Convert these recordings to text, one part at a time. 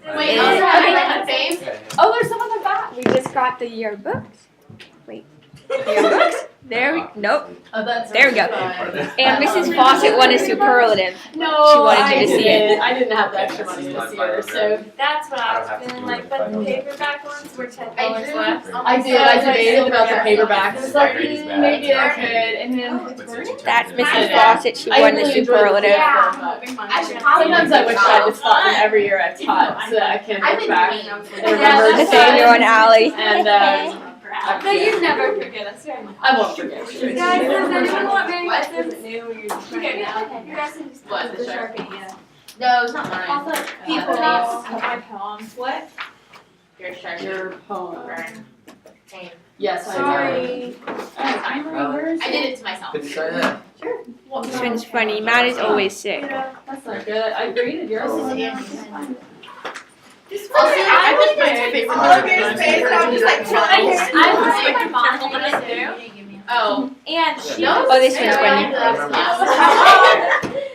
Wait, Is- also okay. have fame. Oh, there's some other back. We just got the yearbooks. Wait. Yearbooks? There we nope. Oh, that's There we go. fine. And Mrs. Fawcett wanted superlative. No, She wanted you to see it. I didn't have the extra money this year, so That's what I was feeling like, but the paperback ones were $10 left. I debated about the paperbacks. I was like, Grady's bad. maybe I could, and then That's Mrs. Yeah. Fawcett. She I won the really enjoyed superlative. Yeah. I should Sometimes I wish I just taught them every year I've taught, so that I can I've look been back doing and them. remember Yeah, Nathaniel and Allie. And But you never forget us, right? I won't forget. Guys, does anyone want Mary Poppins? Okay. You guys can just What, the the Sharpie, yeah. No, it's not mine. Also, people my poems. What? Your poem. Same. Yes, I know. Sorry. I did it to myself. Could you try that? This one's funny. Matt is always sick. That's not good. I graded yours. I was my favorite. I'm just like trying. I was my mom told us to. Oh. And she Oh, this one's funny.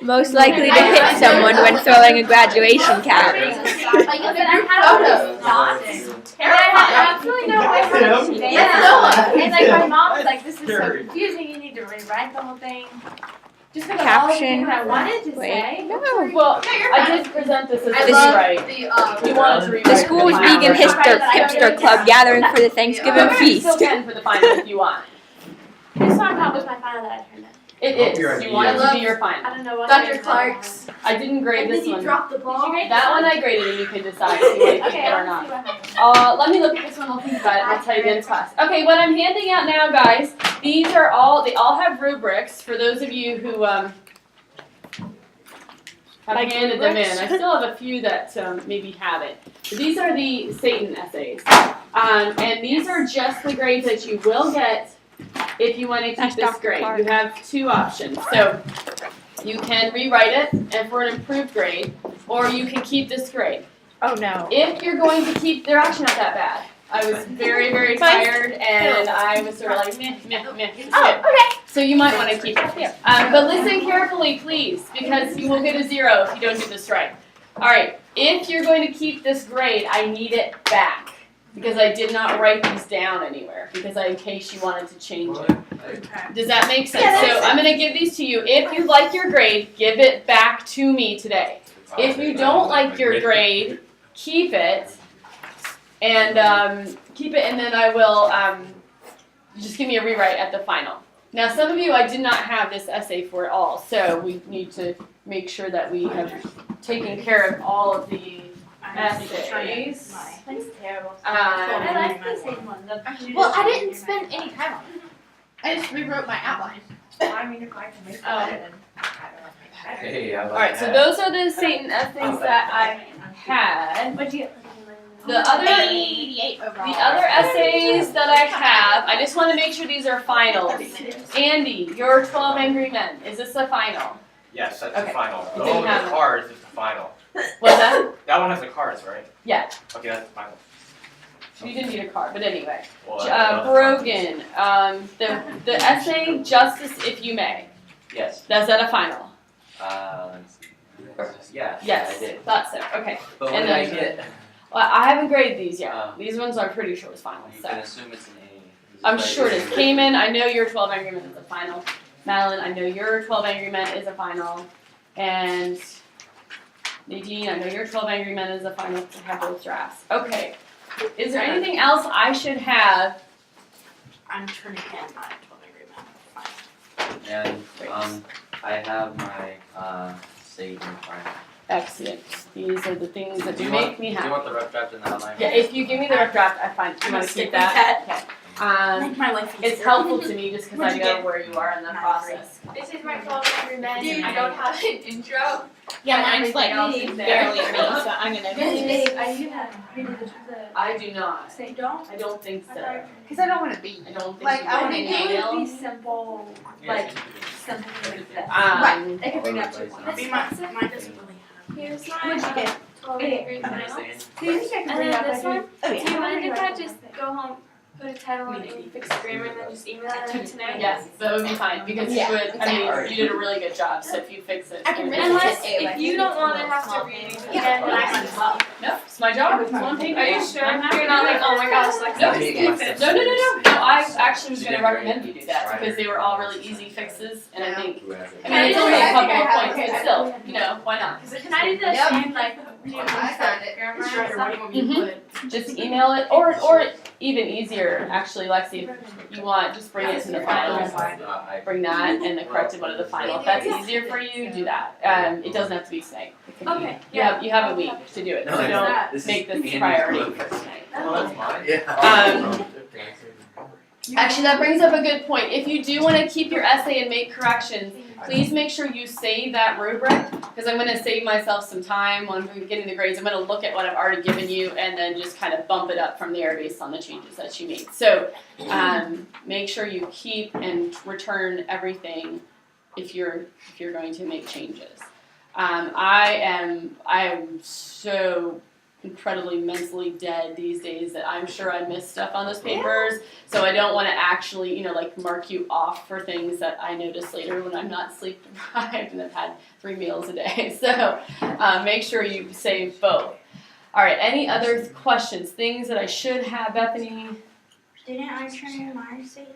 Most likely to hit someone when throwing a graduation cap. Like, I had thoughts. And I had absolutely no way how to say Yes, that. Noah. And like my mom was like, this is so confusing, you need to rewrite the whole thing. Just because all the Caption. things I wanted to Wait. say. No. Well, I did present this as I a love rewrite. You wanted to rewrite The school's the final vegan version. hipster club gathering for the Thanksgiving You feast. still can for the final if you want. This one thought was my final that I turned in. It Hope is. you're You an want it to EM. be your I final. don't know what Dr. grade Clark's. I didn't grade this one. the ball. That one I graded and you can decide if you want to keep Okay, it or I'll not. see what happens. Let me look at this one. I'll think about it. I'll tell you the end class. Okay, what I'm handing out now, guys. These are all. They all have rubrics. For those of you who have Like handed them in, rubrics? I still have a few that maybe haven't. But these are the Satan essays, and these are just the grades that you will get if you want to keep That's this Dr. grade. Clark. You have two options. So you can rewrite it and for an improved grade, or you can keep this grade. Oh no. If you're going to keep, they're actually not that bad. I was very, very tired, and I was sort of like, meh, meh, meh. Oh, okay. So you might want to keep it. But listen carefully, please, because you will get a 0 if you don't do this right. All right, if you're going to keep this grade, I need it back, because I did not write these down anywhere, because in case you wanted to change it. Does that make sense? Yeah, So I'm going to give these to you. If you like your grade, give it back to me today. If you don't like your grade, keep it, and then I will just give me a rewrite at the final. Now, some of you, I did not have this essay for at all, so we need to make sure that we have taken care of all of the essays. That's terrible. I like the same one. Well, I didn't spend any time on it. I just rewrote my outline. I mean, if I can make it, Hey, I like All right, so that. those are the Satan essays that I had. What'd you get? The other 88 overall. The other essays that I have, I just want to make sure these are finals. Andy, your 12 Angry Men, is this a final? Yes, that's Okay. the final. It The didn't one with have the it. cards is the final. What's that? That one has the cards, right? Yeah. Okay, that's the final. You didn't need a card, but anyway. Well, I know the Brogan, the essay Justice If You May, Yes. is that a final? Let's see. Yeah. Yes, I did. thought so, okay. But And what did I then- get? Well, I haven't graded these yet. Oh. These ones I'm pretty sure was finals, You so. can assume it's an A. I'm sure it is. Cayman, I know your 12 Angry Men is a final. Madeline, I know your 12 Angry Men is a final. And Nadine, I know your 12 Angry Men is a final. We have both drafts. Okay. Is there anything else I should have? I'm turning in my 12 agreement. And I have my Satan final. Excellent. These are the things that Do you make me Do you happy. want the rough draft and the outline? Yeah, if you give me the rough draft, I find you I'm want gonna to keep stick with that. Okay. Make my life easier. It's helpful to me just because I What'd you know get? where you are in the process. This is my 12 Angry Men. Dude. I don't have an intro. Yeah, But mine's like everything else is there. barely a me, so I'm gonna. I do have. I do not. Say don't. I don't think so. Because I don't want to be. I don't think Like you I want think an it would be email. simple. Like simple things that. Um, I could bring up to Right. one. Be mine doesn't really have. Here's What'd mine. you get? 12 Angry Men. Understand? Do you think I can bring up this one? Oh Do you yeah. mind if I just go home, put a title on it, and fix the grammar, and then just email it to tonight? yes, that would be fine because you Yeah, would. I mean, you did a really good job. So if you fix it, I can it would be really good. Unless Just a, if like, you don't want to little have small to read it things. again, then I Yeah. can help. Nope, my job. It's one paper. Are you sure? I'm happy. You're not like, oh my gosh, like, No, no, no, no. I actually was going to recommend you do that because they were all really easy fixes, and I think, I mean, it's only a couple of points, but still, you know, why not? Can I do the Yep. same, like, I found it. Just email it, or even easier, actually, Lexi, if you want, just bring it to the finals. Bring that and the corrected one to the final. If that's easier for you, do that. It doesn't have to be tonight. It can be, Okay, you have a week to do it, so don't make this a priority for tonight. Well, that's mine. Um, Actually, that brings up a good point. If you do want to keep your essay and make corrections, please make sure you save that rubric, because I'm going to save myself some time when we're getting the grades. I'm going to look at what I've already given you and then just kind of bump it up from there based on the changes that you made. So make sure you keep and return everything if you're going to make changes. I am so incredibly mentally dead these days that I'm sure I missed stuff on those papers, so I don't want to actually, like mark you off for things that I notice later when I'm not sleep deprived and I've had 3 meals a day. So make sure you save both. All right, any other questions, things that I should have, Bethany? Didn't I turn in mine, Satan?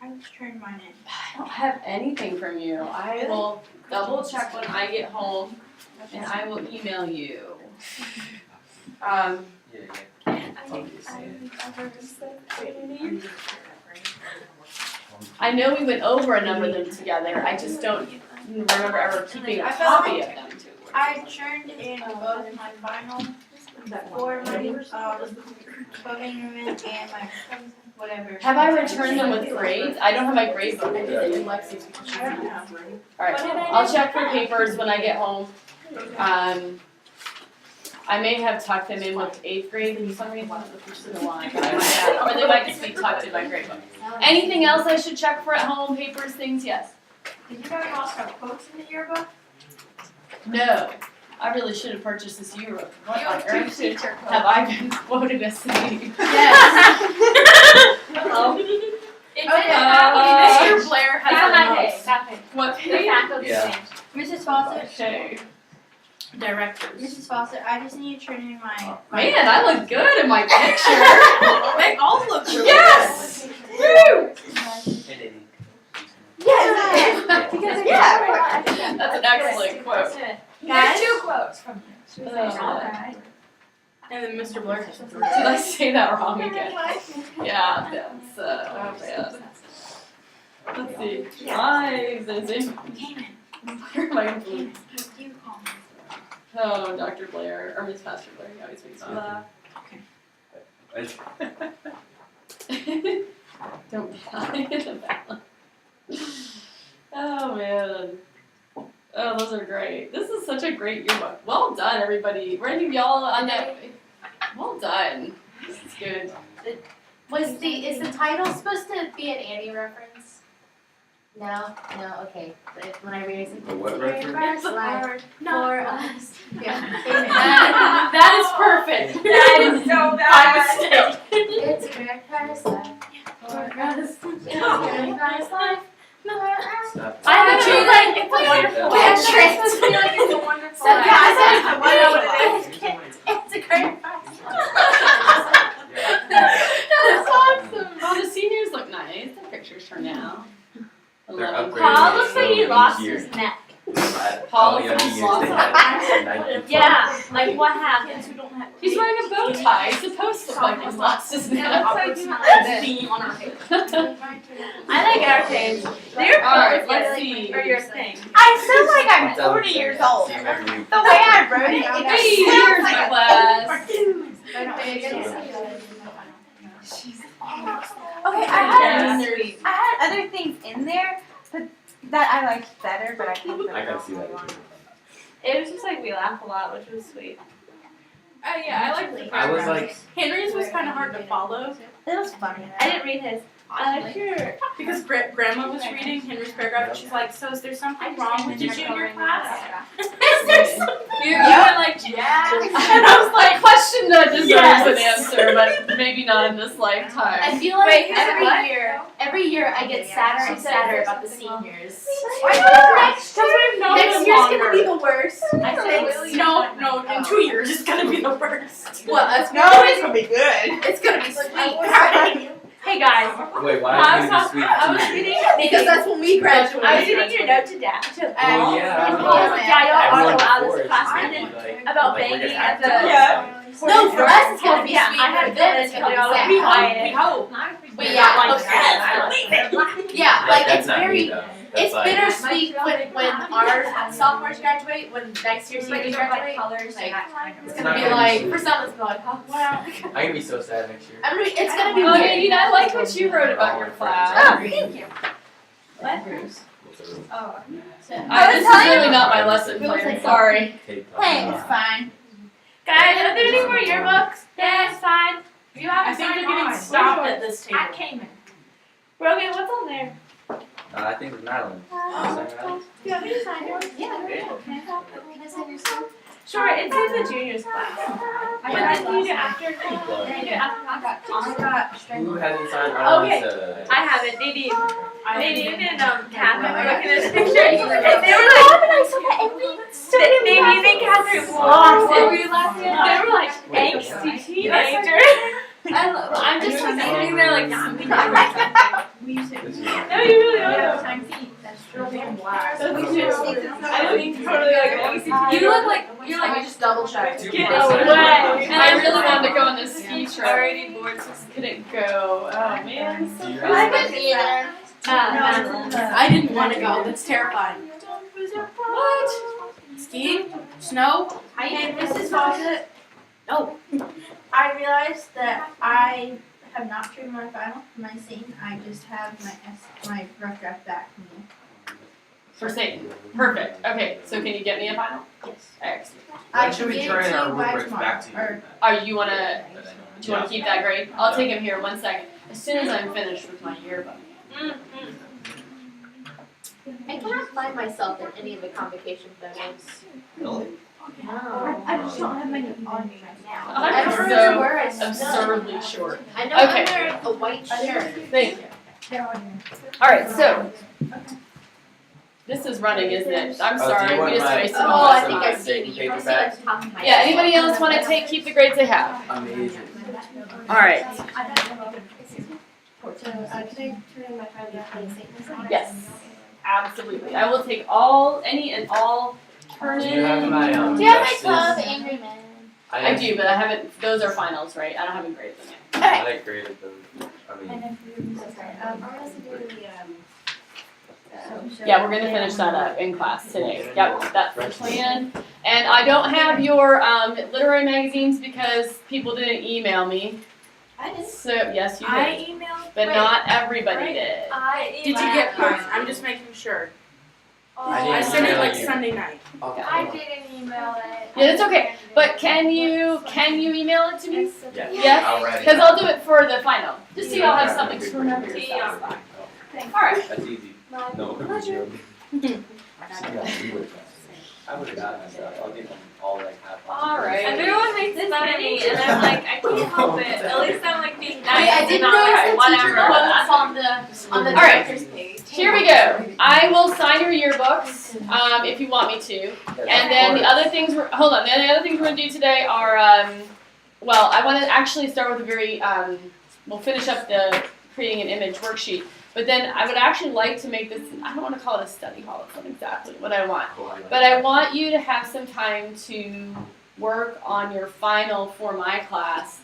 I just turned mine in. I don't have anything from you. I will double check when I get home and I will email you. I know we went over a number of them together. I just don't remember ever keeping a copy of them. I turned in both my final for my clothing room and my whatever. Have I returned them with grades? I don't have my grade book. I did it in Lexi's. I don't know. Alright, I'll check for papers when I get home. I may have tucked them in with 8th grade for some reason, which is a lie, but I might have, or they might just be tucked in my grade book. Anything else I should check for at home, papers, things, yes? Did you guys also have quotes in the yearbook? No, I really should have purchased this yearbook. What on earth have I been quoted as saying? Hello? Mr. Blair has That the most. What The page? faculty Yeah. change. Mrs. Fawcett? Okay. Directors. Mrs. Fawcett, I just need to turn in my. Man, I look good in my picture. They all look really Yes! Woo! Yes! That's an excellent quote. Guys, 2 quotes from him. Oh. And then Mr. Blair has 3. Did I say that wrong again? Yeah, that's, oh man. Let's see. Why is it? Where am I going? Oh, Dr. Blair, or Miss Pastor Blair, he always makes me laugh. Don't be lying in the balance. Oh man. Oh, those are great. This is such a great yearbook. Well done, everybody. Were any of y'all on that? Well done. This is good. Is the title supposed to be an Annie reference? No, okay. But when I read it, The what reference? for us. Yeah. That is perfect. That is so bad. My mistake. It's a great Christ life. For us. It's a great Christ life. For us. Stop. I have a true like It's a wonderful Yeah, life. tricked. It's supposed to be like it's a wonderful So, life. yeah, I said I know what it is. It's a great Christ life. That's awesome. Oh, the seniors look nice. The pictures turned out. I They're love them. upgrading. Paul looks like he lost Year. his neck. Paul How many looks years like they he had? Yeah, like what happened? Who don't have He's wearing a bow tie. He's supposed to look like he's lost his It neck. looks like you theme on our page. I like our page. They're Alright, close, let's like, see. for your thing. I sound like I'm That was 40 years sad. old. See him every week. The way I wrote it, Hey, it here's sounds my class. Okay, I had other things in there, but that I liked better, but I can't. I gotta see that. It was just like we laughed a lot, which was sweet. Yeah, I liked the I was like, Henry's was kind of hard to follow. It was funny. I didn't read his. I like your because Grandma was reading Henry's paragraph. And she's like, "So is there something wrong with your junior class? Is there something?" You were like, "Yeah," and I was My like, question deserves Yes. an answer, but maybe not in this lifetime. I feel like Wait, every year I get sadder and sadder about the seniors. Next Next year's gonna be the worst. I think No, in 2 years it's gonna be the worst. Well, it's gonna be good. It's gonna be sweet. Hey guys, Wait, why I is was, it sweet? I was reading. Because that's when we graduate. I was reading your note to Dad. Oh, yeah. Yeah, y'all Everyone are allowed before this is class gonna ended be like- about like, we're banging gonna at have the. to- No, for us it's gonna be Yeah, sweet. I had For them it's feelings, gonna be but sad. We hope. But Yeah, yeah, like, like Yeah, like That's it's not me, very. though. That's It's like- bittersweet when our sophomores graduate, when next year's seniors graduate. colors. Like, It's it's not gonna be gonna be like, sweet. for some it's gonna be like, oh wow. I'm gonna be so sad next year. It's gonna be Oh, weird. Nadine, I like what you wrote about your class. Oh, thank you. This is really not my lesson plan, sorry. Hey, it's fine. Guys, are there any more yearbooks? Yeah, it's fine. You I have think you're getting stopped at this table. Cayman. Rogan, what's on there? I think it's Madeline. Is that Madeline? Yeah, we signed yours. Yeah. Can I send your stuff? Sure, it's in the juniors class. But then you do after. You do after class. Who hasn't signed Madeline? Okay. I have it. Nadine and Catherine were I looking at this picture, and they were like, Nadine and Catherine lost it. They were like angsty teenagers. I'm just like sitting there like, nah, we never. No, you really are. I look totally like angsty. You look like you're like just double checked. get away. And I really wanted to go on this ski trip. Already board just couldn't go. Oh man. Do you I have- didn't either. I didn't want to go. That's terrifying. What? Skiing? Snow? Hey, Mrs. Fawcett. Oh. I realized that I have not turned my final for my scene. I just have my rough draft back from you. For Satan. Perfect. Okay, so can you get me a final? Yes. Excellent. I When should can we get it turn to our you by rubrics tomorrow. back to you? Or Are you wanna do you wanna keep that grade? I'll take him here 1 second. As soon as I'm finished with my yearbook. I cannot find myself in any of the convocation photos. Really? No. I just don't have my on me right now. I'm I don't so remember where I stood. absurdly short. I know Okay. I'm wearing a white shirt. Thank you. Alright, so this is running, isn't it? I'm Oh, do sorry, you we want just my- wasted Oh, all I this think time. I see it. You Paper can see it bag? at the top of my Yeah, head. anybody else wanna keep the grades they have? Amazing. Alright, So, can I turn in my final place? yes, absolutely. I will take all, any and all turn Do you have in. my Do you have my justice- club, Angry Men? I do, but I haven't, those are finals, right? I don't have graded them yet. I like graded them. I mean, I'm gonna do the, Yeah, we're gonna finish that up in class today. Yep, that's the plan. And I don't have your literary magazines because people didn't email me. I did. So, yes, you I did, emailed. but not everybody did. Did you get mine? I'm just making sure. I sent it like Sunday night. okay. I didn't email it. Yeah, that's okay. But can you email it to me? Yeah. Yes? I'll write it Because down. I'll do it for the final, just so y'all have something to remember yourselves by. Alright. That's easy. No, I would have gotten that stuff. I'll give them all like half. Alright. Everyone makes fun of me, and I'm like, I can't help it. At least I'm like being nice. Wait, I didn't and not notice like, the whatever. teacher quotes on the Alright. director's page. Here we go. I will sign your yearbooks, if you want me to. And then the other things the other things we're gonna do today are, well, I wanna actually start with a very, we'll finish up the creating an image worksheet. But then I would actually like to make this, I don't wanna call it a study hall, it's not exactly what I want. But I want you to have some time to work on your final for my class.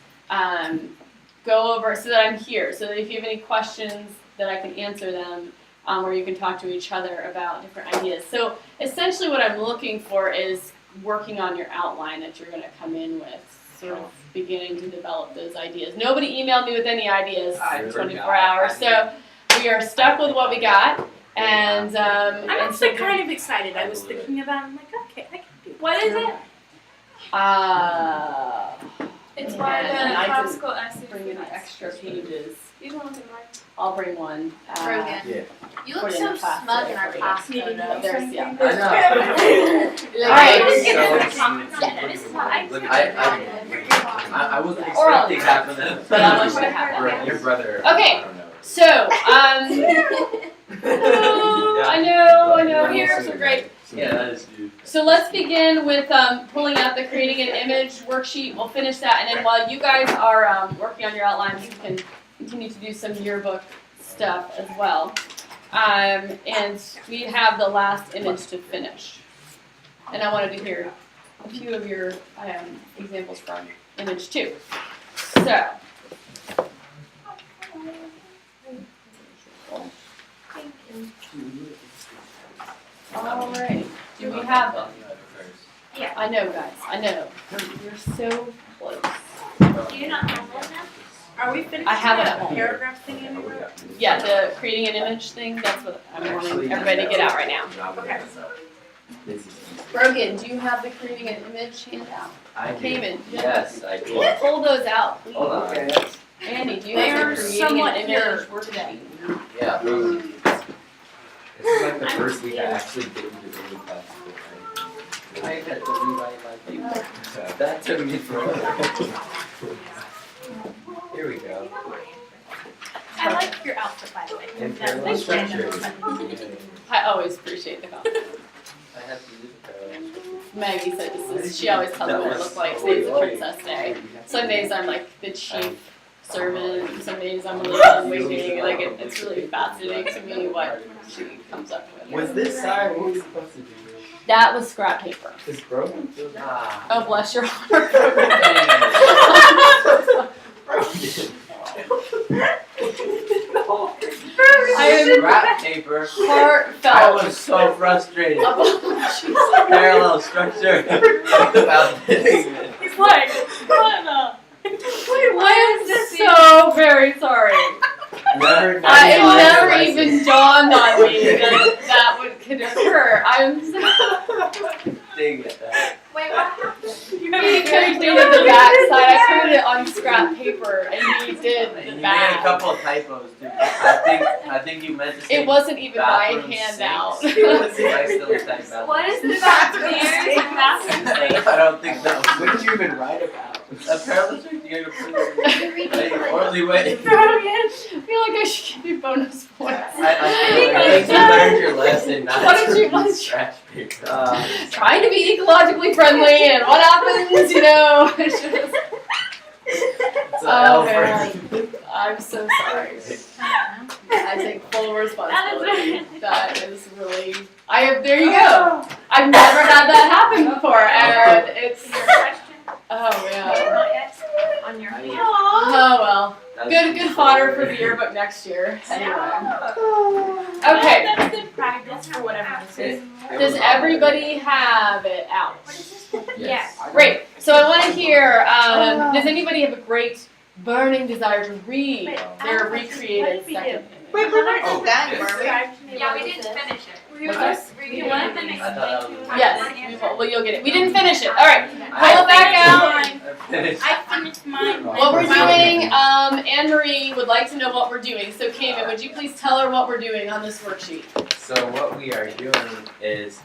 Go over, so that I'm here, so that if you have any questions, that I can answer them, or you can talk to each other about different ideas. So essentially what I'm looking for is working on your outline that you're gonna come in with, sort of beginning to develop those ideas. Nobody emailed me with any ideas in 24 hours, so we are stuck with what we got, and I'm and actually so- kind of excited. I was thinking about it. I'm like, okay, I can do it. What is it? It's Yeah, by and the I can classical essay. bring in extra pages. You don't want to write. I'll bring one. Brogan. Yeah. You look Put it in so the class smug today in our for you. class Maybe photo. not. There's, yeah. I know. Alright. Just get So- this comment. Yeah, this is how I. I wasn't Or I'll- expecting that from them. But I want you to have that. Right, your brother. Okay. I don't know. So, I know, heroes are great. Yeah, that is huge. So let's begin with pulling out the creating an image worksheet. We'll finish that, and then while you guys are working on your outlines, you can continue to do some yearbook stuff as well. And we have the last image to finish. And I wanted to hear a few of your examples from image 2. So. All right. Do we have them? Yeah. I know, guys. I know. You're so close. Do you not have one now? Are we finished? I have it at that home. paragraph thing in there? Yeah, the creating an image thing. That's what I'm wanting everybody to get out right now. Okay. Brogan, do you have the creating an image handout? I do. Cayman, Yes, I do. pull those out, please. Hold on. Andy, do you They have are the creating somewhat an here. image worksheet? Yeah. This is like the first week I actually didn't do any class school, right? I had to rewrite my paper. So, That took me forever. here we go. I like your outfit, by the way. And That's parallel random. structure. I always appreciate the compliment. I had to use a parallel structure. Maggie said this is, she always tells me what I look like. Today's a princess day. Some days I'm like the chief servant, some days I'm a little waiting. Like it's really fascinating to me what she comes up with. Was this side, what was supposed to do? That was scrap paper. Is broken? Ah. Oh, bless your heart. I am Scrap paper. I heartfelt. was so frustrated. Apologies. Parallel structure about this. He's like, what I am so very sorry. Never, It never even dawned on me that that could occur. I'm so. Dang it. Wait, what happened? He completed the back side. I printed it on scrap paper, and he did You the made a back. couple of typos too. I think you meant to say It wasn't even my bathroom handout. sinks. I still typed that. What is the bathroom mirrors and bathroom I don't think that was What did you even write about? a parallel structure. You gotta put it in an orderly way. I feel like I should give you bonus points. I think you learned your lesson. Not What did you- to what did use scratch paper. Trying to be ecologically friendly, and what happens, you know? It's just, It's an oh L man, for- I'm so sorry. I take full responsibility. That is really. There you go. I've never had that happen before, and it's. Oh man. Not yet. On your hand. Oh well. That's- Good fodder for the yearbook next year. Anyway. Okay. That's good practice for whatever this is. Does everybody have it out? Yes. Great. So I want to hear. Does anybody have a great burning desire to read their recreated second image? Wait, we weren't Oh, done, yes. were we? Yeah, we didn't finish it. We What's were that? just reading one of them. I thought that was. Yes. Well, you'll get it. We didn't finish it. All right. I Pull it back out. finished. I finished mine. What we're doing, Anne Marie would like to know what we're doing. So, Cayman, would you please tell her what we're doing on this worksheet? So what we are doing is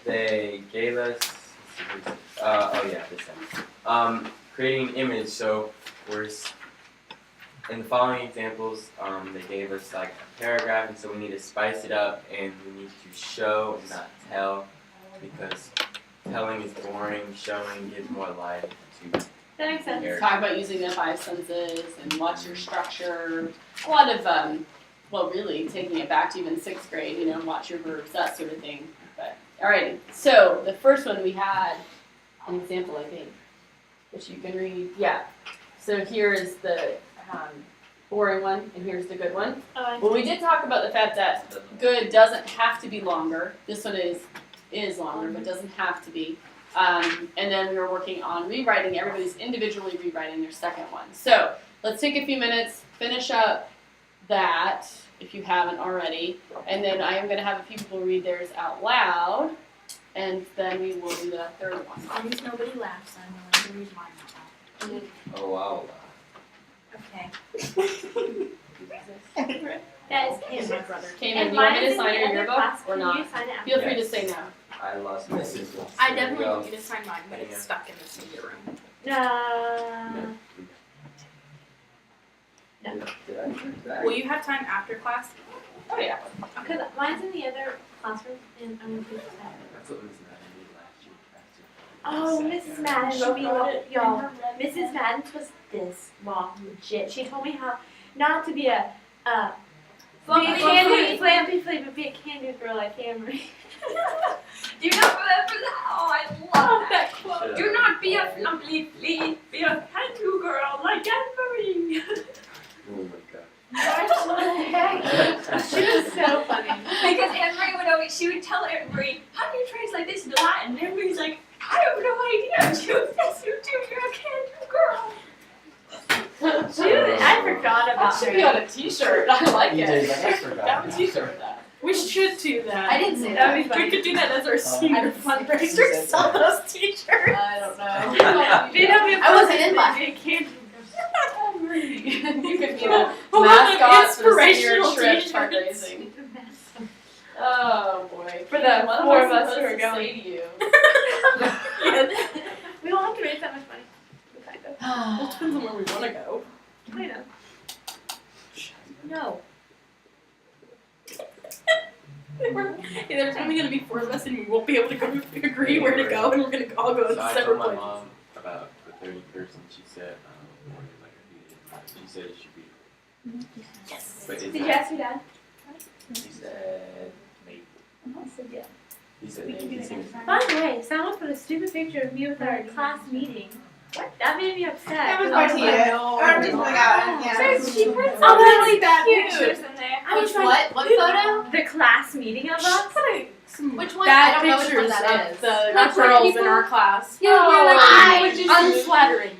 they gave us creating an image. So in the following examples, they gave us like a paragraph, and so we need to spice it up, and we need to show and not tell, because telling is boring. Showing gives more life to That makes sense. character. Talk about using the 5 senses and watch your structure. A lot of, well, really taking it back to even 6th grade, you know, watch your verbs, that sort of thing. But alrighty. So the first one we had an example, I think, which you can read. Yeah. So here is the boring one, and here's the good one. Well, we did talk about the fact that good doesn't have to be longer. This one is longer, but doesn't have to be. And then we were working on rewriting. Everybody's individually rewriting their second one. So let's take a few minutes, finish up that if you haven't already, and then I am going to have a few people read theirs out loud, and then we will do the third one. As long as nobody laughs, I'm willing to read mine out loud. Oh wow. Okay. That is He's my brother. Cayman, do you want me to sign your yearbook or not? Feel free to Yes. say no. I lost my sister. I There we definitely go. want you to sign mine, but it's stuck in the CD room. No. Will you have time after class? Oh yeah. Cause mine's in the other classroom and I'm gonna teach that. That's what Miss Madden did last year. Oh, Mrs. Madden, y'all. Mrs. Madden's was this long, legit. She told me how not to be a candy girl like Amory. Do you not remember that? Oh, I love that quote. Do not be a flumpy flea, be a can-do girl like Anne-Marie. Oh my god. She was so funny. Because Anne-Marie would always, she would tell Anne-Marie, how do you translate this into Latin? And Anne-Marie's like, I have no idea. She was, yes, you do, you're a can-do girl. I forgot That about should be her. on a t-shirt. I like it. EJ's like, I forgot. Have a t-shirt with that. We should do that. I didn't say That'd be We funny. could do that as our senior didn't say that. fundraiser. Sell those t-shirts. I don't know. They don't be I wasn't in last. They can't. You could be the A lot of mascot for the senior inspirational trip t-shirts. fundraising. Oh boy. For the What am four I of us who supposed are to going. say to you? We don't have to raise that much money. Kind of. Well, it depends on where we want to go. I know. No. There's only going to be 4 of us and we won't be able to go agree where to go and we're going to all go So to I separate told my places. mom about the 30 person. She said, she said it should be. Yes. But is Did you that- ask your dad? He said maybe. I said yeah. He said maybe. He said By the way, someone put a stupid picture of me with our class meeting. What? That made me upset. That was I Martina. like, I'm just like, yeah. So she put Oh, some really really bad cute. pictures in there. I was Which like, what? What photo? the class meeting of us. Some Which one? bad I don't know which one pictures that of is. the That's where girls in people- our class. Yeah, we're like, I which is just- unflattering.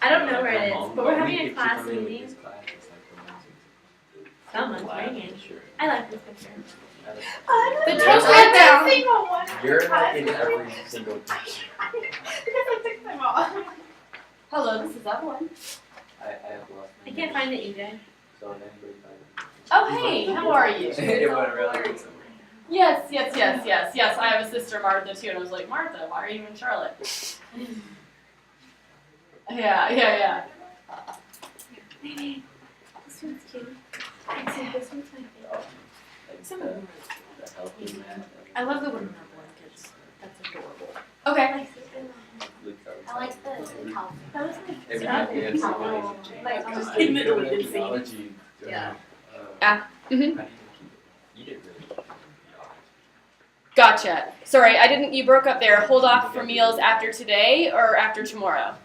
I don't know where it is, Mom, but we're we having a get to class come in with meeting. this class. It's like the Someone's ones ringing. Sure. I like this picture. The You're toast like- went down. Single one. You're like in every single picture. Because I took them off. Hello, this is Evelyn. I have lost my I can't find it either. So if anybody finds Oh hey, how are you? it. It went really good somewhere. Yes. I have a sister, Martha, too, and I was like, Martha, why are you in Charlotte? Yeah. Maybe. This one's cute. Actually, this one's my favorite. Like Some of them the healthy man. I love the women in blankets. That's adorable. Okay. I like the house. That was my Every favorite. time we have somebody, Like, just in the a bit of deleted scene. technology, Yeah. Mhm. You did really. Gotcha. Sorry, I didn't. You broke up there. Hold off for meals after today or after tomorrow.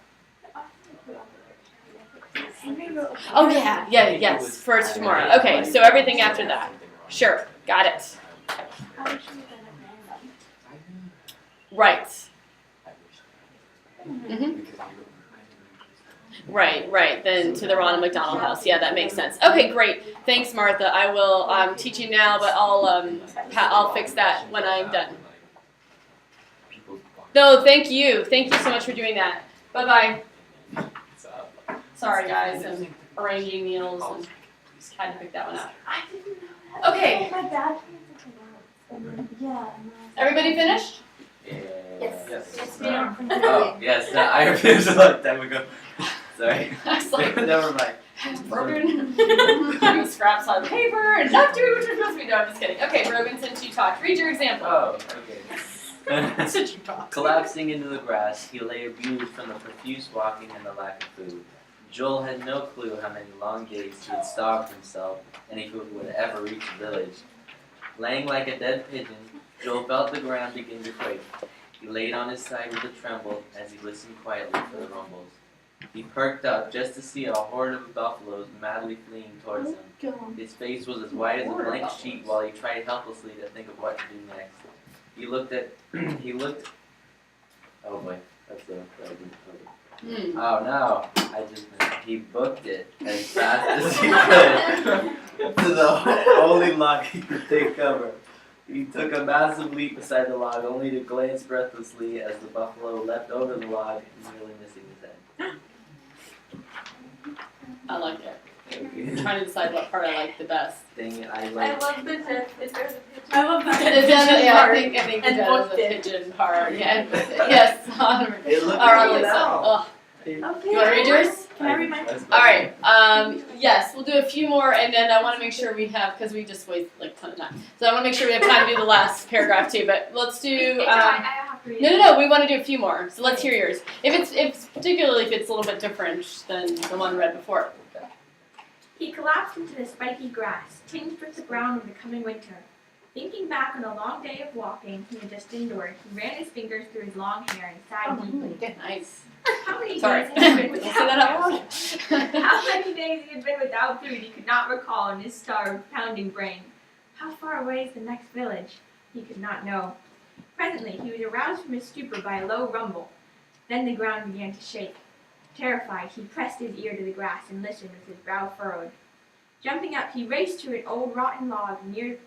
Oh yeah. Yes, for tomorrow. Okay, so everything after that. Sure, got it. Right. Mhm. Right. Then to the Ronald McDonald House. Yeah, that makes sense. Okay, great. Thanks, Martha. I will teach you now, but I'll fix that when I'm done. No, thank you. Thank you so much for doing that. Bye bye. Sorry, guys. I'm arranging meals and had to pick that one up. I didn't know that. Okay. My dad yeah. Everybody finished? Yes. Yes, ma'am. Oh, yes, I refused a long time ago. Sorry. I was like, Never mind. Brogan. Scraps on paper and not doing what you're supposed to be doing. I'm just kidding. Okay, Brogan, since you talked, read your example. Oh, okay. Since you talked. Collapsing into the grass, he lay abused from the profuse walking and the lack of food. Joel had no clue how many long days he had starved himself, and if he would ever reach the village. Laying like a dead pigeon, Joel felt the ground begin to quake. He laid on his side with a tremble as he listened quietly for the rumbles. He perked up just to see a horde of buffaloes madly fleeing towards him. His face was as white as a blank sheet while he tried helplessly to think of what to do next. Oh boy, that's the. Oh no, I just missed. He booked it as fast as he could to the only log he could take cover. He took a massive leap beside the log, only to glance breathlessly as the buffalo leapt over the log, nearly missing his head. I like it. I'm trying to decide what part I like the best. Dang it, I I like. love the tip. If there's a picture. I love that. I think And that is booked the it. pigeon part. Yeah. Yes. It looked Or on really the well. oh, You want to read yours? Can I read mine? All right. Yes, we'll do a few more, and then I want to make sure we have, because we just waste like a ton of time. So I want to make sure we have time to do the last paragraph too. But let's do. It's alright, I have to read it. No. We want to do a few more. So let's hear yours. Particularly if it's a little bit different than the one read before. He collapsed into the spiky grass, tinged with the brown of the coming winter. Thinking back on a long day of walking he had just endured, he ran his fingers through his long hair and sighed deeply. Nice. How many Sorry. days had he been Did I say that out without loud? How many days he had been without food he could not recall in his starved, pounding brain. How far away is the next village? He could not know. Presently he was aroused from his stupor by a low rumble. Then the ground began to shake. Terrified, he pressed his ear to the grass and listened with his brow furrowed. Jumping up, he raced to an old rotten log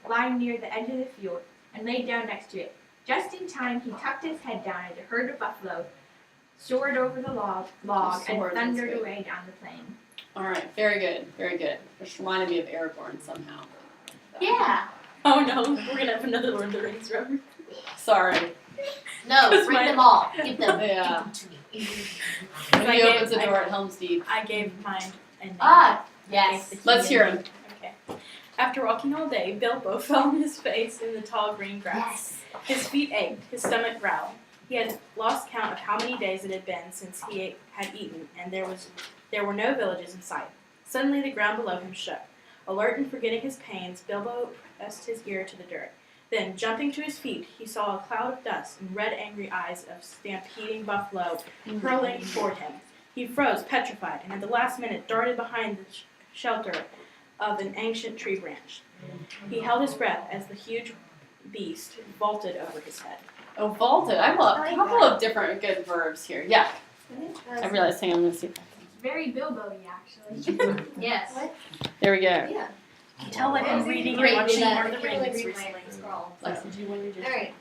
lying near the edge of the field and laid down next to it. Just in time, he tucked his head down as a herd of buffalo soared over the log and Soared, thundered that's good. away down the plain. All right. Very good. Very good. Which reminded me of Aragorn somehow. Yeah. Oh no, we're gonna have another Lord of the Rings reference. Sorry. No, That's bring my- them all. Give them. Yeah. Give them to me. When he opens the door at Helm's Deep. I gave mine and Yes. Let's hear him. Okay. After walking all day, Bilbo fell on his face in the tall green grass. Yes. His feet ached, his stomach growled. He had lost count of how many days it had been since he had eaten, and there were no villages in sight. Suddenly the ground below him shook. Alert and forgetting his pains, Bilbo pressed his ear to the dirt. Then, jumping to his feet, he saw a cloud of dust and red, angry eyes of stampeding buffalo hurling toward him. He froze, petrified, and at the last minute darted behind the shelter of an ancient tree branch. He held his breath as the huge beast vaulted over his head. Oh, vaulted. I love a couple of different good verbs here. Yeah. I realized. Hang on. I'm gonna see. Very Bilbo-y, actually. Yes. There we go. Yeah. Tell like I'm reading Great, and watching that- Lord of I the can't really Rings read my recently. scroll. Lexi, do you want to do? Alright.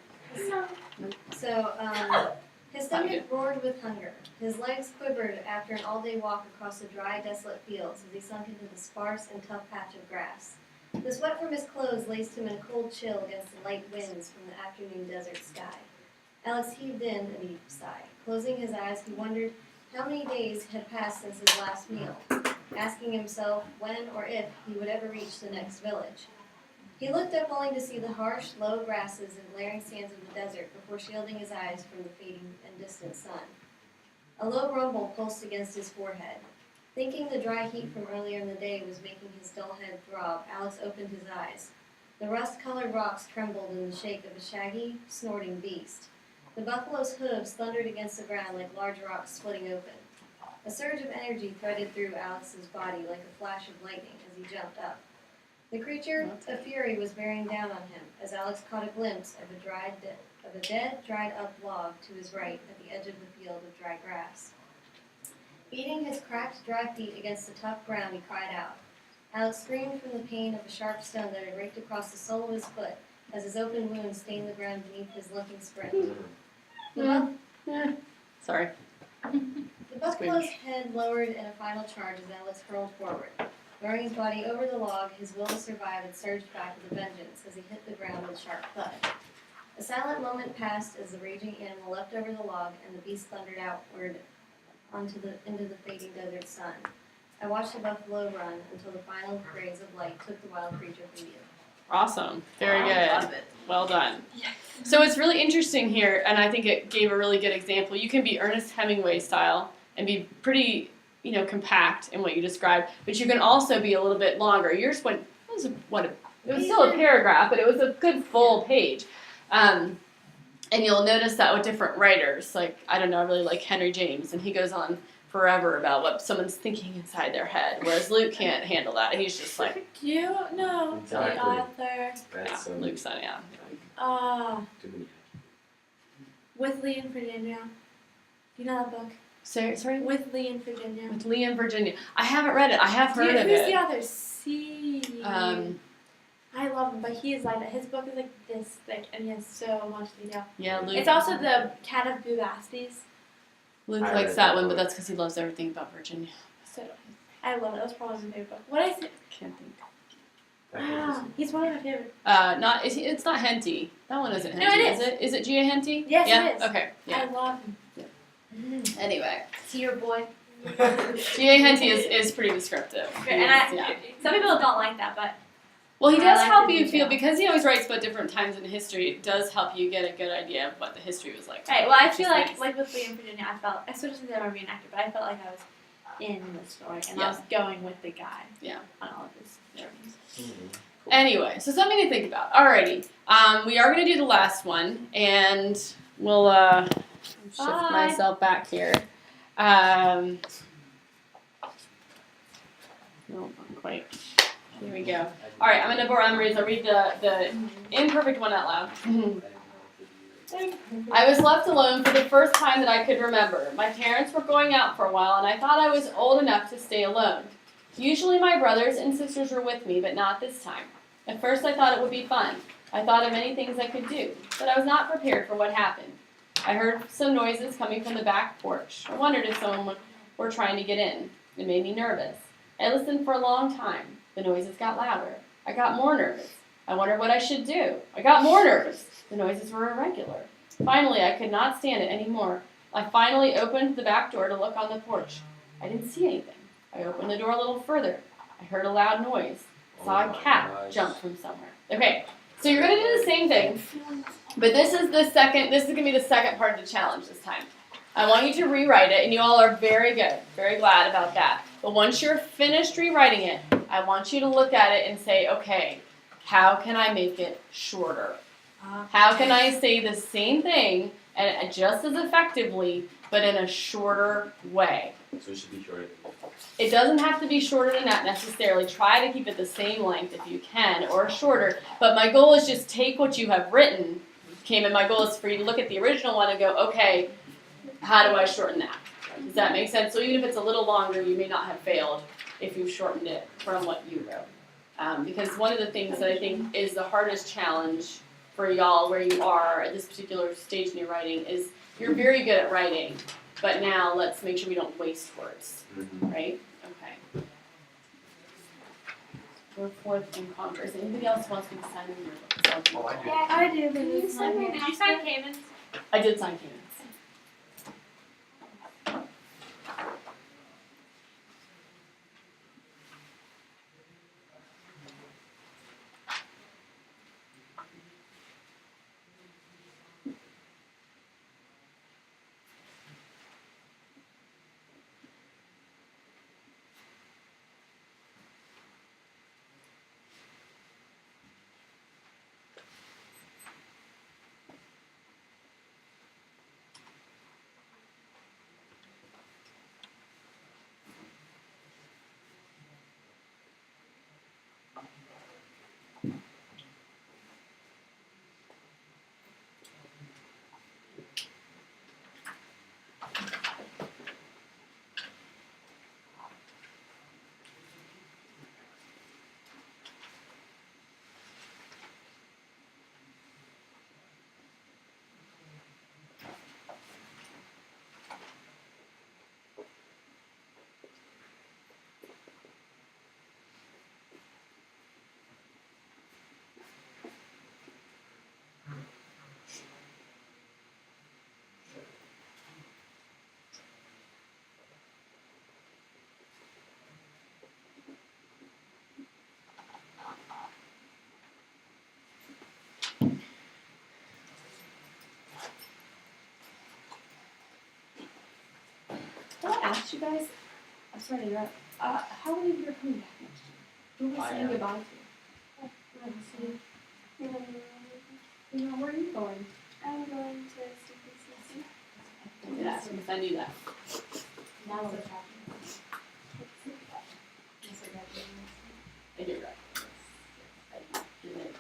So, his stomach roared with hunger. His legs quivered after an all-day walk across the dry, desolate fields as he sunk into the sparse and tough patch of grass. The sweat from his clothes laced him in a cold chill against the light winds from the afternoon desert sky. Alex heaved in a deep sigh. Closing his eyes, he wondered how many days had passed since his last meal, asking himself when or if he would ever reach the next village. He looked up only to see the harsh, low grasses and glaring sands of the desert before shielding his eyes from the fading and distant sun. A low rumble pulsed against his forehead. Thinking the dry heat from earlier in the day was making his dull head throb, Alex opened his eyes. The rust-colored rocks trembled in the shake of a shaggy, snorting beast. The buffalo's hooves thundered against the ground like large rocks splitting open. A surge of energy threaded through Alex's body like a flash of lightning as he jumped up. The creature of fury was bearing down on him as Alex caught a glimpse of a dead, dried-up log to his right at the edge of the field of dry grass. Beating his cracked, dry feet against the tough ground, he cried out. Alex screamed from the pain of a sharp stone that had raked across the sole of his foot as his open wound stained the ground beneath his limping sprint. Sorry. The buffalo's head lowered in a final charge as Alex hurled forward. Throwing his body over the log, his will to survive had surged back with a vengeance as he hit the ground with a sharp thud. A silent moment passed as the raging animal leapt over the log and the beast thundered outward into the fading desert sun. I watched the buffalo run until the final rays of light took the wild creature from view. Awesome. Very good. Love it. Well done. So it's really interesting here, and I think it gave a really good example. You can be Ernest Hemingway style and be pretty, compact in what you described, but you can also be a little bit longer. Yours went, it was still a paragraph, but it was a good full page. And you'll notice that with different writers. Like, I don't know, I really like Henry James, and he goes on forever about what someone's thinking inside their head, whereas Luke can't handle that. He's just like, Do you know Exactly. the author? That's Luke's on, yeah. too many. With Lee in Virginia. Do you know that book? Sorry? With Lee in Virginia. With Lee in Virginia. I haven't read it. I have heard of Who's it. the author? C. Um, I love him, but he is like that. His book is like this thick, and he has so much detail. yeah, Luke. It's also the Cat of Bubastes. Luke I likes read that that one, but book. that's because he loves everything about Virginia. So I love it. That was probably my favorite book. What I say? Can't think. He's one of my favorites. It's not Henty. That one isn't Henty, No, it is it? Is it Gia Henty? Yes, yeah? it is. Okay. Yeah. I love him. Anyway, See your boy. G.A. Henty is pretty descriptive. Yeah. Some people don't like that, but Well, he I does like help the you feel, detail. because he always writes about different times in history, it does help you get a good idea of what the history was like. right. Well, I Which feel is like nice. with Lee and Virginia, I sort of said I'm a reenactor, but I felt like I was in the story and Yeah. I was going with the guy. Yeah. On all of his journeys. Anyway, so something to think about. Alrighty. We are going to do the last one, and we'll shift Bye. myself back here. No, not quite. Here we go. Alright, I'm going to read. I'll read the imperfect one out loud. I was left alone for the first time that I could remember. My parents were going out for a while, and I thought I was old enough to stay alone. Usually my brothers and sisters were with me, but not this time. At first I thought it would be fun. I thought of many things I could do, but I was not prepared for what happened. I heard some noises coming from the back porch. I wondered if someone were trying to get in. It made me nervous. I listened for a long time. The noises got louder. I got more nervous. I wondered what I should do. I got more nervous. The noises were irregular. Finally, I could not stand it anymore. I finally opened the back door to look on the porch. I didn't see anything. I opened the door a little further. I heard a loud noise. Saw a cat jump from somewhere. Okay, so you're going to do the same thing, but this is going to be the second part of the challenge this time. I want you to rewrite it, and you all are very good. Very glad about that. But once you're finished rewriting it, I want you to look at it and say, okay, how can I make it shorter? How can I say the same thing and just as effectively, but in a shorter way? So it should be shorter than It doesn't have to be shorter than that necessarily. Try to keep it the same length if you can, or shorter. But my goal is just take what you have written, and my goal is for you to look at the original one and go, okay, how do I shorten that? Does that make sense? So even if it's a little longer, you may not have failed if you've shortened it from what you wrote. Because one of the things that I think is the hardest challenge for y'all where you are at this particular stage in your writing is you're very good at writing, but now let's make sure we don't waste words, right? Okay. Go forth and conquer. Is anybody else wants me to sign in your book? Oh, I do. Yeah, I do. Did you sign Cayman's? I did sign Cayman's. Did I ask you guys? I'm sorry to interrupt. How many of you are coming back next year? Who are we saying goodbye to? Where are you going? I'm going to CPCC. I did ask because I knew that. Now what's happening? I did right. I did it.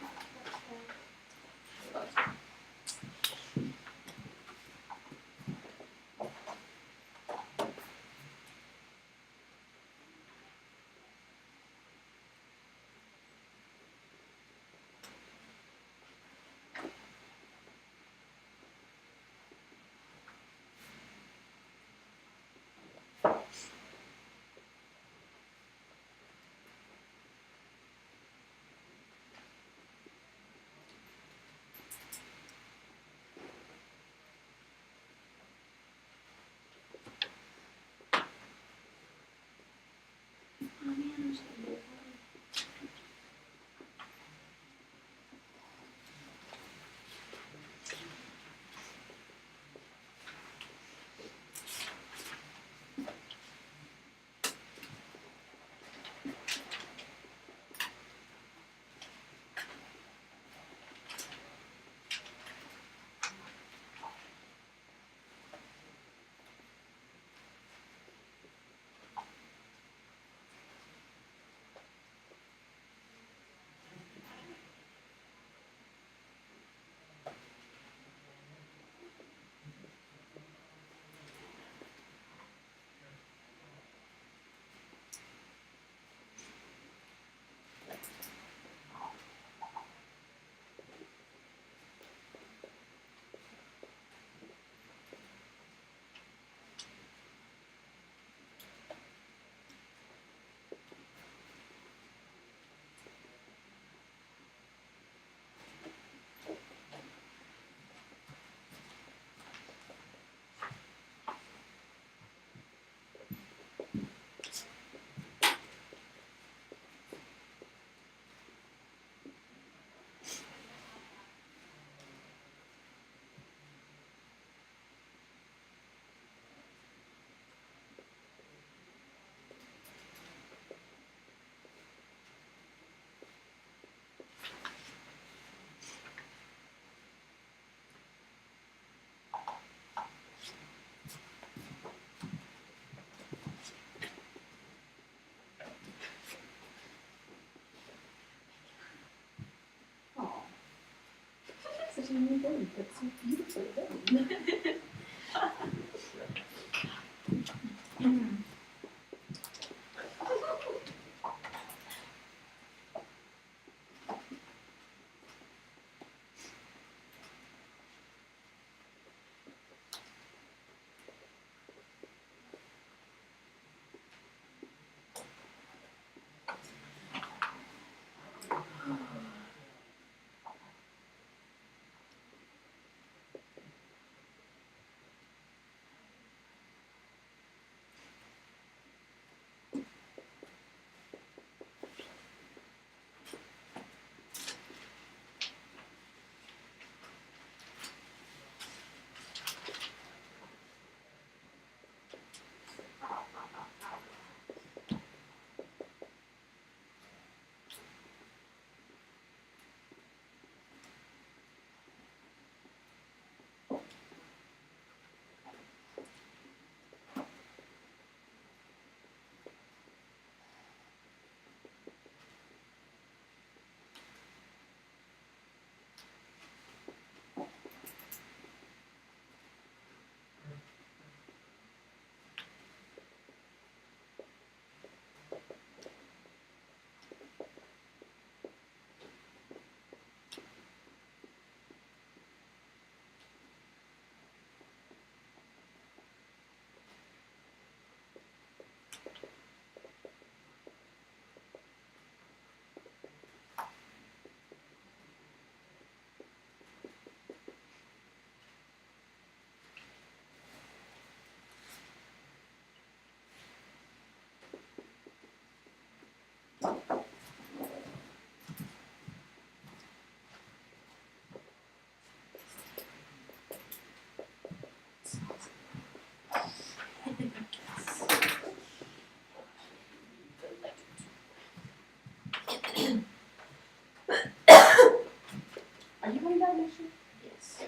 Are you going back next year? Yes.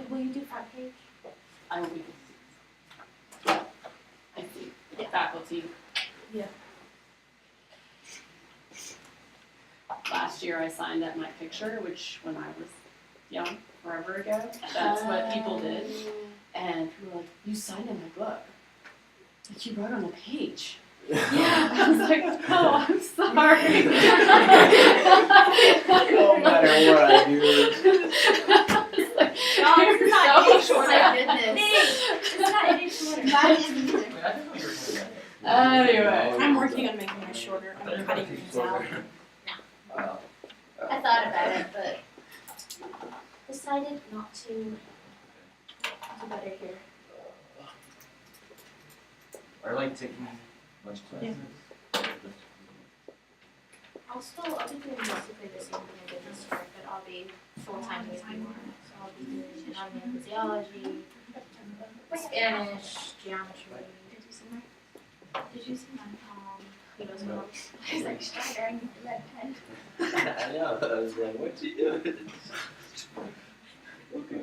Will you do front page? I will be. I see. Faculty. Yeah. Last year I signed at my picture, which when I was young, forever ago, that's what people did. And people were like, you signed in my book. But you wrote on the page. Yeah. I was like, oh, I'm sorry. No matter what I do. Oh, this is not any So shorter. sad. It's not any shorter. Mine isn't either. Anyway. I'm working on making mine shorter. I'm cutting things out. Wow. I thought about it, but decided not to do better here. Or like taking lunch classes. I'll be doing basically the same thing I did this year, but I'll be full-time with you more. So I'll be doing anatomy and physiology, Spanish, geometry. Did you see my Plato's notes? I was like, staring at the red pen. I know. I was like, what you doing? Okay.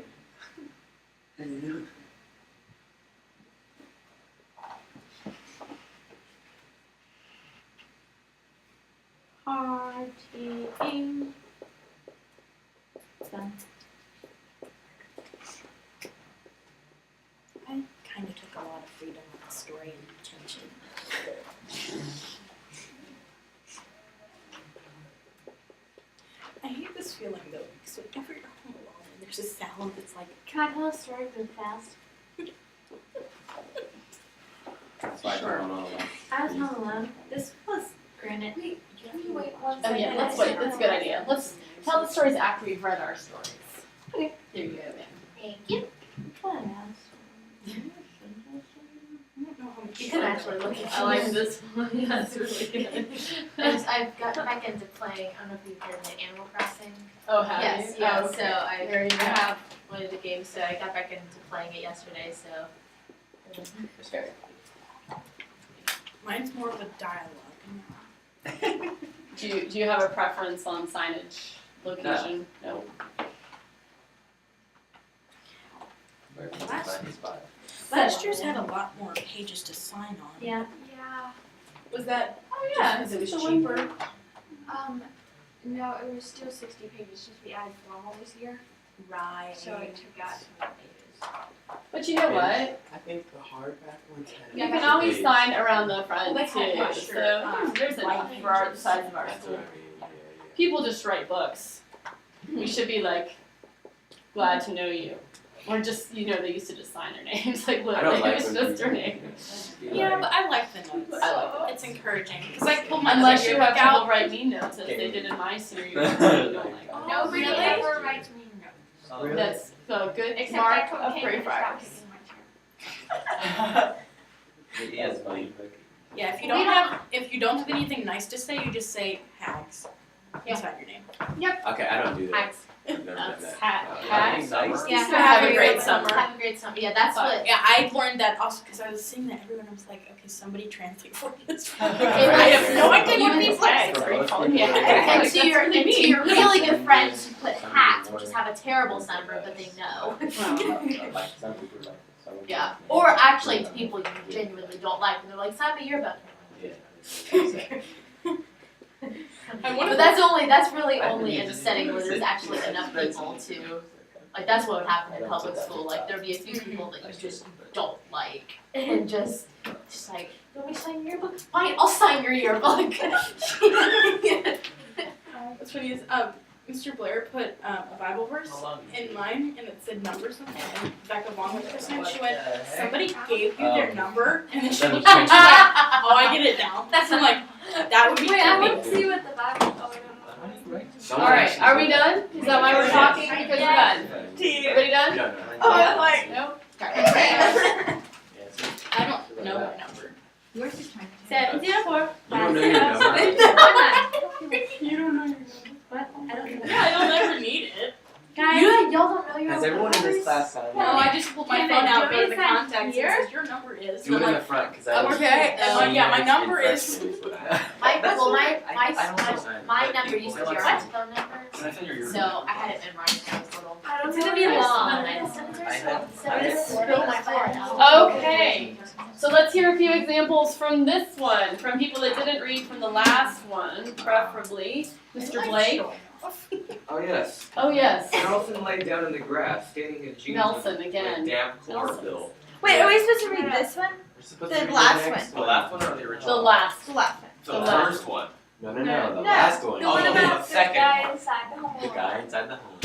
Hard taking. Done. I kind of took a lot of freedom with the story and attention. I hate this feeling though, because whenever you're home alone and there's a sound that's like, Can I tell a story really fast? That's why I Sure. don't know. I was home alone. this was granite. Wait, can you wait one Oh second? yeah, let's wait. That's a good idea. Let's tell the stories after we've read our stories. Okay. There you go, man. Thank you. You could actually look at I like this one. Yeah, it's really good. I've got back into playing, I don't know if you've heard of it, Animal Crossing. Oh, have Yes, you? yeah, Oh, okay. so I There you go. have one of the games, so I got back into playing it yesterday, so. Sure. Mine's more of a dialogue. Do you have a preference on signage location? No. Where can I find this spot? Last year's had a lot more pages to sign on. Yeah. Yeah. Was that Oh just because it was cheaper? No, it was still 60 pages, just we added formal this year. Right. So it took out some pages. But you know what? I think the hardback ones had. You can always sign around the front Well, they had too. extra, So there's enough white for our pages. the size of our That's school. what I mean. Yeah, yeah. People just write books. We should be like glad to know you. Or just they used to just sign their names. Like I literally don't like it's when just their people- name. Yeah, but I like the notes. I like It's encouraging. Because I pulled my Unless other you have yearbook people out. write me notes as they did in my senior year. You don't like Oh, Nobody really? ever writes me notes. Oh, That's a good Except mark I told of Cambridge to stop Greyfriars. kicking my chair. Yes, funny. Yeah, if you don't have anything nice to say, you just say hags. Yeah. That's not your name. Okay, I don't do that. Hags. I've never done that. Hags. Nice. Yeah, Have a great summer. Have a great summer. Yeah, that's what. Yeah, I learned that also because I was seeing that everyone was like, okay, somebody translate for this. I Right. have no idea what Even these tags, are. are you calling me a Yeah. hag? And to your really good friends who put hats, which just have a terrible number, but they know. Like some people like some. Yeah. Or actually to people you genuinely don't like, and they're like, sign me yearbook. But that's really only in a setting where there's actually enough people to, like that's what would happen in public school. Like there'd be a few people that you just don't like, and just like, you want me to sign your yearbook? Fine, I'll sign your yearbook. What's funny is Mr. Blair put a Bible verse in mine, and it said number something. And Becca Vaughn went this time. She went, somebody gave you their number, and then she looked at me and she's like, oh, I get it now. That's I'm like, that would be Wait, I trippy. want to see what the Bible. Oh, Someone Alright, actually are we did done? Is that why we're talking? Because we're done. Everybody done? No. Oh, I'm like, No? I don't know my number. Yours is mine. 704. You don't know your number. You don't know your number. What? I don't know. Yeah, I don't ever need it. Guys, y'all don't know your Has everyone in this class signed? No, I just pulled my Can phone I out, do go to it the sign contacts, and here? it says your number is. Do it And in I'm the like, front, because I was okay, and like, yeah, my seniors number and is. freshmen what I had. My number used to be our phone number, so I had it memorized when I was little. It's gonna be long. I just spilled my phone. Okay. So let's hear a few examples from this one, from people that didn't read from the last one, preferably. Mr. Blake? Oh yes. Oh, yes. Nelson lay down in the grass, staining his jeans Nelson with again. damp chlorophyll. Wait, are we supposed to read this one? We're supposed The to read last next The last one or the original? The last. The last one. The the last. first one. No, the No. last one. The one Oh, about the second guy one. inside the home. The guy inside the home.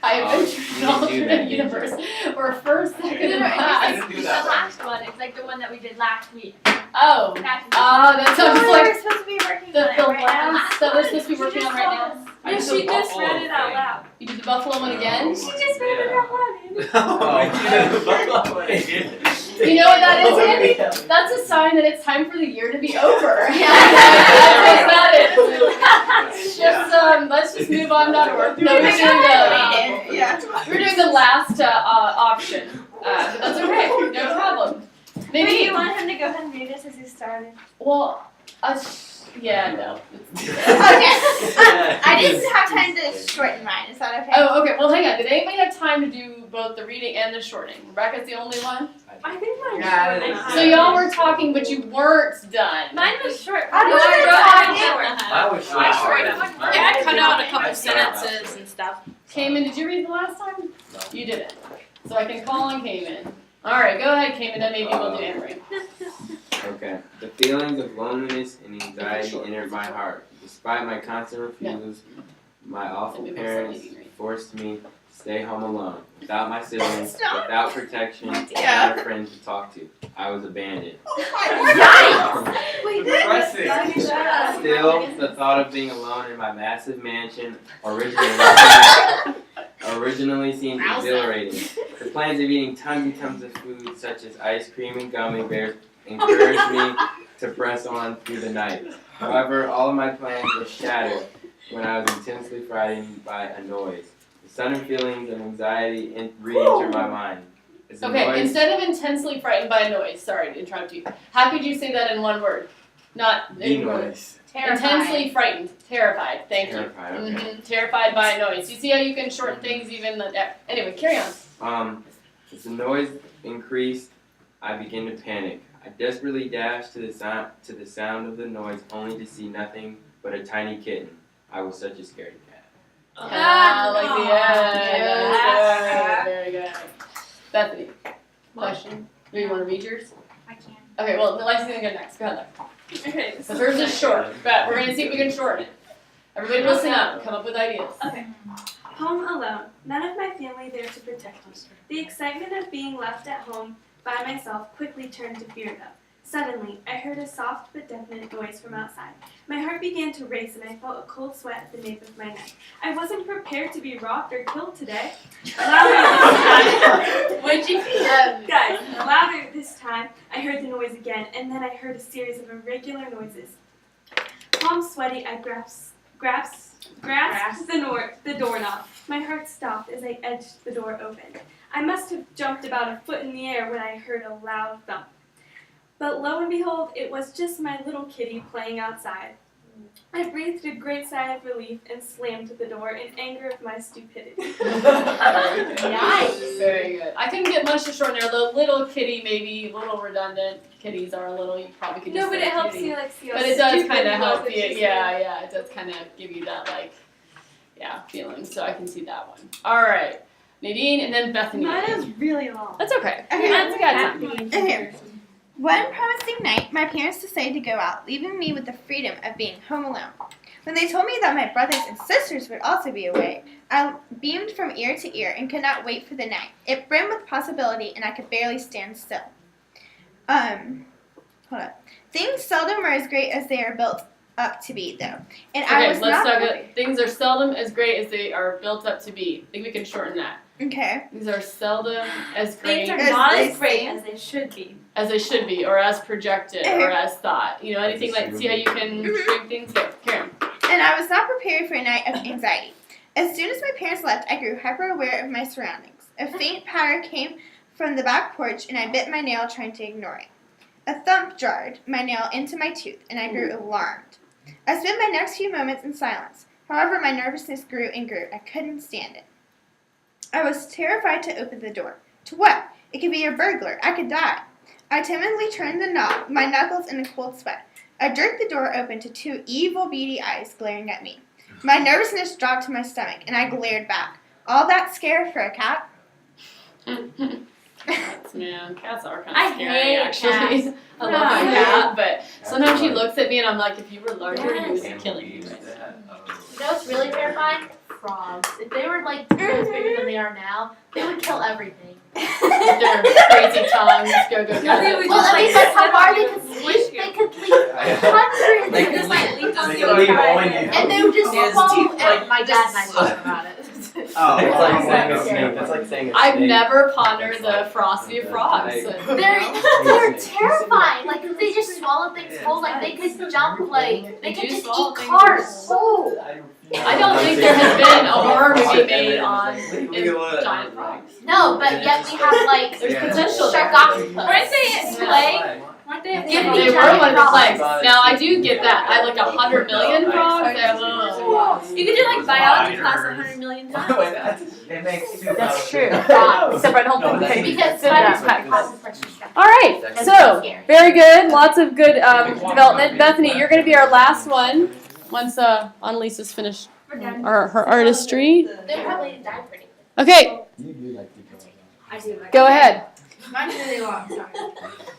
I Oh, adventured you in didn't do alternate that, did you? universe. Or first, second, and I last. didn't do The that one. last one, it's like the one that we did last week. Oh. That's That sounds So like we're supposed to be working the on it right now. last that we're supposed to be working on right now. I No, did she the just Buffalo read it out thing. loud. You did the Buffalo one again? She just read it out loud. Oh, you did the buffalo one again. You know what that is, Andy? That's a sign that it's time for the year to be over. Yeah. That's what that is. Just let's just move on .org. No, we're doing Yeah. we're doing the last option. But that's okay. No problem. Wait, do Maybe. you want him to go ahead and read it since he started? Well, yeah, no. I didn't have time to shorten mine. Is that okay? Oh, okay. Well, hang on. Did anybody have time to do both the reading and the shortening? Rebecca's the only one. I think mine Yeah, was short. So y'all were talking, but you weren't done. Mine was short. I No, was wrote talking. I was I short. Yeah, I cut out a couple I started sentences and stuff. Cayman, did you read the last time? No. You didn't. So I can call on Cayman. All right, go ahead, Cayman. Then maybe we'll do Amory. Okay. The feelings of loneliness and anxiety entered my heart. Despite my constant refusals, my awful Maybe we'll parents start reading. forced me to stay home alone, without my siblings, Stop. without protection, Yeah. without a friend to talk to. I was abandoned. Wait, Depressing. Still, the thought of being alone in my massive mansion originally seemed exhilarating. The plans of eating tons and tons of food, such as ice cream and gummy bears, encouraged me to press on through the night. However, all of my plans were shattered when I was intensely frightened by a noise. The sudden feelings of anxiety re-entered my mind. As the Okay, noise, instead of intensely frightened by a noise, sorry to interrupt you. How could you say that in one word? Not the in words. noise. Intensely frightened, terrified. Thank you. Terrified, okay. Terrified by a noise. You see how you can shorten things even. Anyway, carry on. As the noise increased, I began to panic. I desperately dashed to the sound of the noise, only to see nothing but a tiny kitten. I was such a scaredy cat. Like the end. Yes. Very good. Bethany, question? Do you want to read yours? I can. Okay, well, Lexi's gonna go next. Go ahead, Lexi. Okay. The first is short, but we're gonna see if we can shorten it. Everybody listen up. Come up with ideas. Okay. Home alone. None of my family there to protect me. The excitement of being left at home by myself quickly turned to fear though. Suddenly, I heard a soft but definite noise from outside. My heart began to race and I felt a cold sweat at the nape of my neck. I wasn't prepared to be robbed or killed today. What'd you Guys, louder this time, I heard the noise again, and then I heard a series of irregular noises. Palms sweaty, I grasped the doorknob. My heart stopped as I edged the door open. I must have jumped about a foot in the air when I heard a loud thump. But lo and behold, it was just my little kitty playing outside. I breathed a great sigh of relief and slammed the door in anger of my stupidity. Nice. Very good. I couldn't get much to shorten there. The little kitty maybe a little redundant. Kitties are a little. You probably could just No, but say it helps kitty. you like see how But it does stupid kind of it help was you. that she Yeah. It does kind of give you that feeling. So I can see that one. All right, Nadine, and then Bethany. Mine is really long. That's okay. Okay. That's a good time. Okay. One promising night, my parents decided to go out, leaving me with the freedom of being home alone. When they told me that my brothers and sisters would also be away, I beamed from ear to ear and could not wait for the night. It brimmed with possibility, and I could barely stand still. Hold up. Things seldom are as great as they are built up to be, though. And I was let's not. talk about things are seldom as great as they are built up to be. I think we can shorten that. Okay. Things are seldom as great Things are As not they as great seem. as they should be. as they should be, or as projected, or as thought. You know, anything like see how you can shrink things there. Karen. And I was not prepared for a night of anxiety. As soon as my parents left, I grew hyper aware of my surroundings. A faint patter came from the back porch, and I bit my nail trying to ignore it. A thump jarred my nail into my tooth, and I grew alarmed. I spent my next few moments in silence. However, my nervousness grew and grew. I couldn't stand it. I was terrified to open the door. To what? It could be a burglar. I could die. I timidly turned the knob, my knuckles in a cold sweat. I jerked the door open to two evil, beady eyes glaring at me. My nervousness dropped to my stomach, and I glared back. All that scare for a cat? Man, cats are kind I of scary, hate actually. cats. I love my cat, but sometimes she looks at me and I'm like, if you were larger, you would be killing me. You know what's really terrifying? Frogs. If they were like bigger than they are now, they would kill everything. Their crazy tongues go. No, they would Well, just at least like that's how sit far on they you could and sleep. squish They you. could sleep hundreds. They just like leave on They you could leave and on cry. you. And they would just His swallow. teeth, like, My dad and I just- talked about it. Oh, it's like Oh, saying a okay. snake. That's like saying a I've snake. never pondered the ferocity of frogs. They're terrifying. Like if they just swallow things whole, like they could jump, like they They could do just swallow eat things cars whole. I don't think there has been a horror movie made on giant frogs. No, but yet we have like There's potential there. shark octopus. Weren't they at play? Weren't they at Give play? me They were giant one of the frogs. plagues. Now I do get that. I like 100 million frogs. You could do like biology class 100 million times. It makes two That's pounds. true. Except for I don't think they Because did that. spiders cause pressure shock. All right, so very good. Lots of good development. Bethany, you're going to be our last one once Annalisa's finished her artistry. They're probably die pretty. Okay, I do. go ahead. Mine's really long, sorry.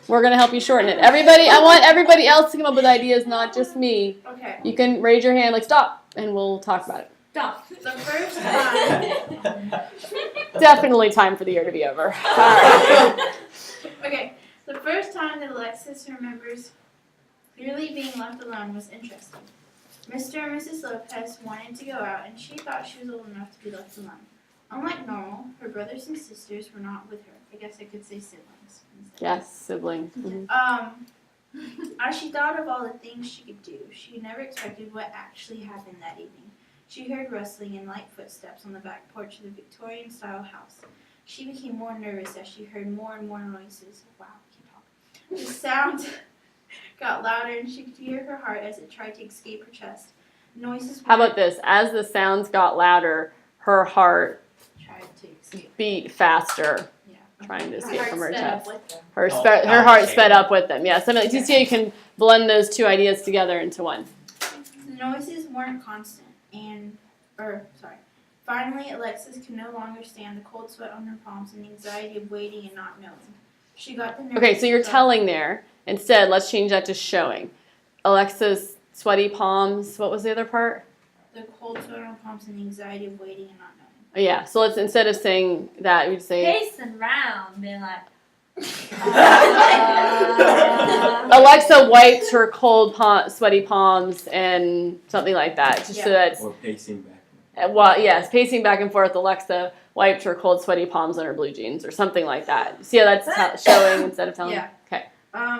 We're going to help you shorten it. Everybody, I want everybody else to come up with ideas, not just me. Okay. You can raise your hand, like stop, and we'll talk about it. Stop. The first time. Definitely time for the year to be over. All right. Okay. The first time that Alexis remembers clearly being left alone was interesting. Mr. and Mrs. Lopez wanted to go out, and she thought she was old enough to be left alone. Unlike normal, her brothers and sisters were not with her. I guess I could say siblings instead. Yes, sibling. Mhm. As she thought of all the things she could do, she never expected what actually happened that evening. She heard rustling and light footsteps on the back porch of the Victorian-style house. She became more nervous as she heard more and more noises. Wow, I can't talk. The sound got louder, and she could hear her heart as it tried to escape her chest. Noises. How about this? As the sounds got louder, her heart Tried to escape. beat faster, Yeah. trying to Her escape heart from her sped up chest. with them. Her heart sped up with them. Yeah, something like you see how you can blend those two ideas together into one. The noises weren't constant, Finally, Alexis could no longer stand the cold sweat on her palms and the anxiety of waiting and not knowing. She got the nerve. Okay, so you're telling there. Instead, let's change that to showing. Alexa's sweaty palms. What was the other part? The cold sweat on her palms and the anxiety of waiting and not knowing. Oh, yeah, so let's, instead of saying that, we'd say Pacing around, being like, Alexa wiped her cold, sweaty palms and something like that, just so that. Or pacing back. Well, yes, pacing back and forth. Alexa wiped her cold, sweaty palms on her blue jeans, or something like that. See how that's showing instead of telling? Yeah. Okay.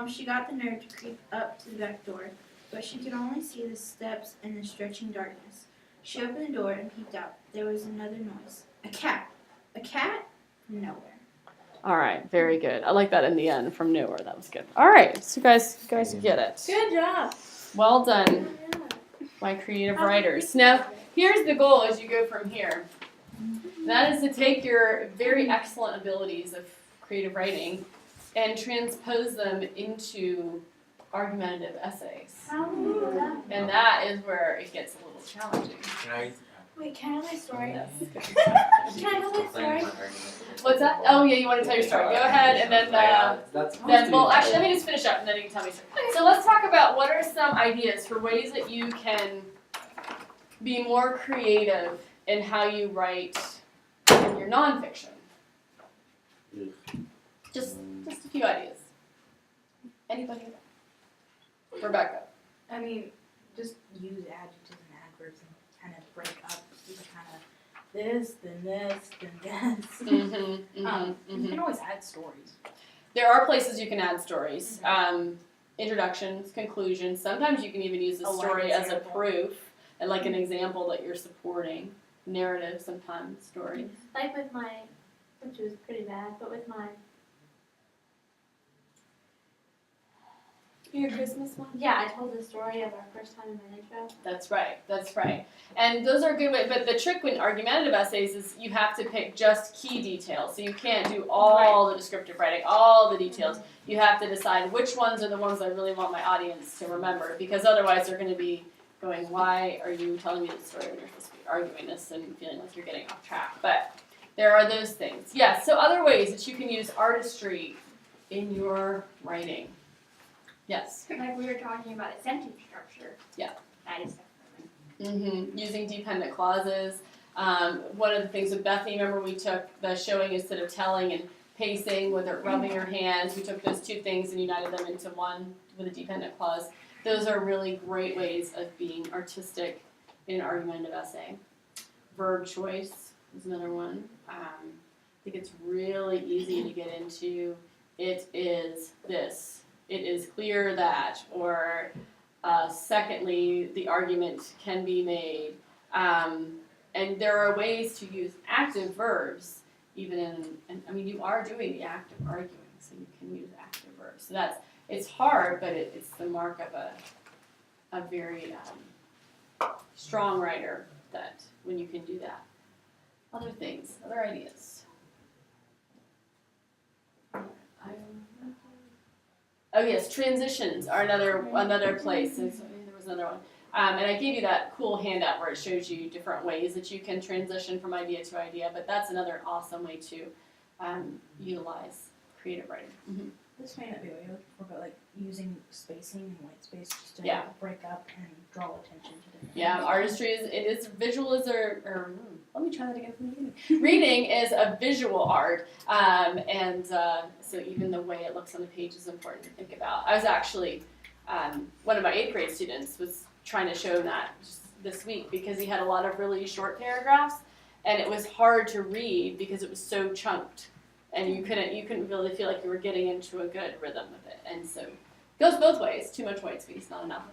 She got the nerve to creep up to the back door, but she could only see the steps in the stretching darkness. She opened the door and peeked out. There was another noise. A cat. A cat? Nowhere. All right. Very good. I like that in the end from nowhere. That was good. All right. So you guys get it. good job. Well done, my creative writers. Now, here's the goal as you go from here. That is to take your very excellent abilities of creative writing and transpose them into argumentative essays. And that is where it gets a little challenging. Wait, can I tell my story? Can I tell my story? What's that? Oh yeah, you want to tell your story. Go ahead, and then well, actually, let me just finish up, and then you can tell me your story. So let's talk about what are some ideas for ways that you can be more creative in how you write in your nonfiction. Just a few ideas. Anybody? Rebecca. I mean, just use adjectives and adverbs and kind of break up kind of this, then this, then this. You can always add stories. There are places you can add stories. Introductions, conclusions. Sometimes you can even use the story as a proof and like an example that you're supporting. Narrative sometimes, stories. Like with my, which was pretty bad, but with my. Your Christmas one? Yeah, I told the story of our first time in my intro. That's right. And those are good ways, but the trick with argumentative essays is you have to pick just key details. So you can't do all the descriptive writing, all the details. You have to decide which ones are the ones I really want my audience to remember, because otherwise they're going to be going, why are you telling me this story when you're supposed to be arguing this and feeling like you're getting off track? But there are those things. Yes, so other ways that you can use artistry in your writing. Yes. Like we were talking about a sentence structure. Yeah. That is definitely. Using dependent clauses. One of the things with Bethany, remember we took the showing instead of telling and pacing with her rubbing her hands. We took those two things and united them into one with a dependent clause. Those are really great ways of being artistic in an argumentative essay. Verb choice is another one. I think it's really easy to get into. It is this. It is clear that, or secondly, the argument can be made. And there are ways to use active verbs, even in, you are doing the act of arguing, so you can use active verbs. So it's hard, but it's the mark of a very strong writer that when you can do that. Other things, other ideas. Oh yes, transitions are another place. There was another one. And I gave you that cool handout where it shows you different ways that you can transition from idea to idea, but that's another awesome way to utilize creative writing. Mm-hmm. This may not be what you're looking for, but like using spacing and white space just to break up and draw attention to different things. Artistry is visual or let me try that again from the beginning. Reading is a visual art, and so even the way it looks on the page is important to think about. I was actually, one of my 8th grade students was trying to show that just this week because he had a lot of really short paragraphs, and it was hard to read because it was so chunked. And you couldn't really feel like you were getting into a good rhythm with it. And so it goes both ways. Too much white space, not enough.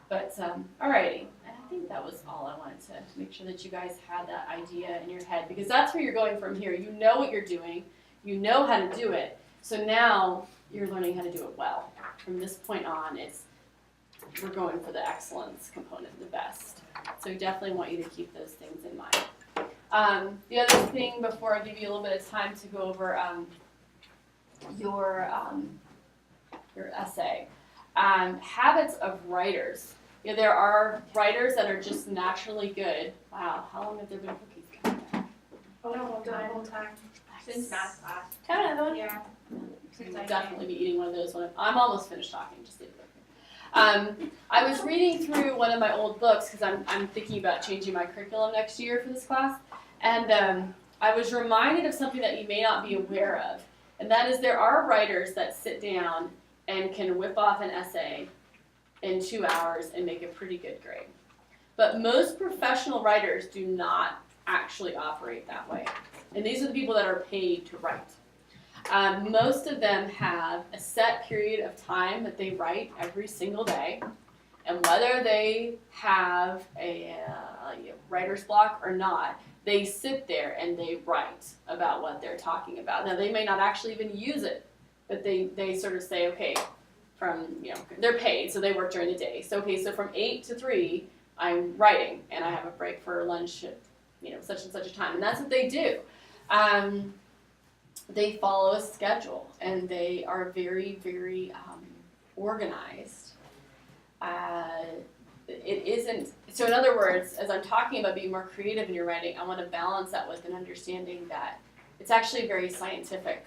But alrighty. And I think that was all I wanted to make sure that you guys had that idea in your head, because that's where you're going from here. You know what you're doing. You know how to do it. So now you're learning how to do it well. From this point on, we're going for the excellence component, the best. So we definitely want you to keep those things in mind. The other thing before I give you a little bit of time to go over your essay, habits of writers. There are writers that are just naturally good. Wow, how long have there been cookies? Oh, the whole time. Since math class. Kind of another one. Yeah. We'll definitely be eating one of those when I'm almost finished talking. Just leave it there. I was reading through one of my old books because I'm thinking about changing my curriculum next year for this class, and I was reminded of something that you may not be aware of, and that is there are writers that sit down and can whip off an essay in 2 hours and make a pretty good grade. But most professional writers do not actually operate that way. And these are the people that are paid to write. Most of them have a set period of time that they write every single day. And whether they have a writer's block or not, they sit there and they write about what they're talking about. Now, they may not actually even use it, but they sort of say, okay, they're paid, so they work during the day. So, okay, so from 8 to 3, I'm writing, and I have a break for lunch at, such and such a time. And that's what they do. They follow a schedule, and they are very, very organized. It isn't, so in other words, as I'm talking about being more creative in your writing, I want to balance that with an understanding that it's actually a very scientific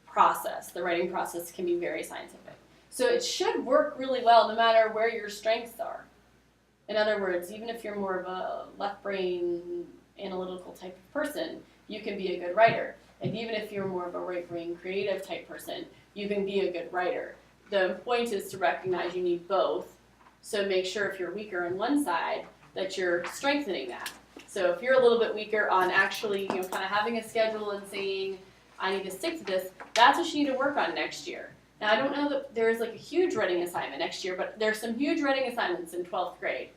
process. The writing process can be very scientific. So it should work really well no matter where your strengths are. In other words, even if you're more of a left brain analytical type of person, you can be a good writer. And even if you're more of a right brain creative type person, you can be a good writer. The point is to recognize you need both. So make sure if you're weaker on one side that you're strengthening that. So if you're a little bit weaker on actually, kind of having a schedule and saying, I need to stick to this, that's what you need to work on next year. Now, I don't know that there's like a huge writing assignment next year, but there's some huge writing assignments in 12th grade.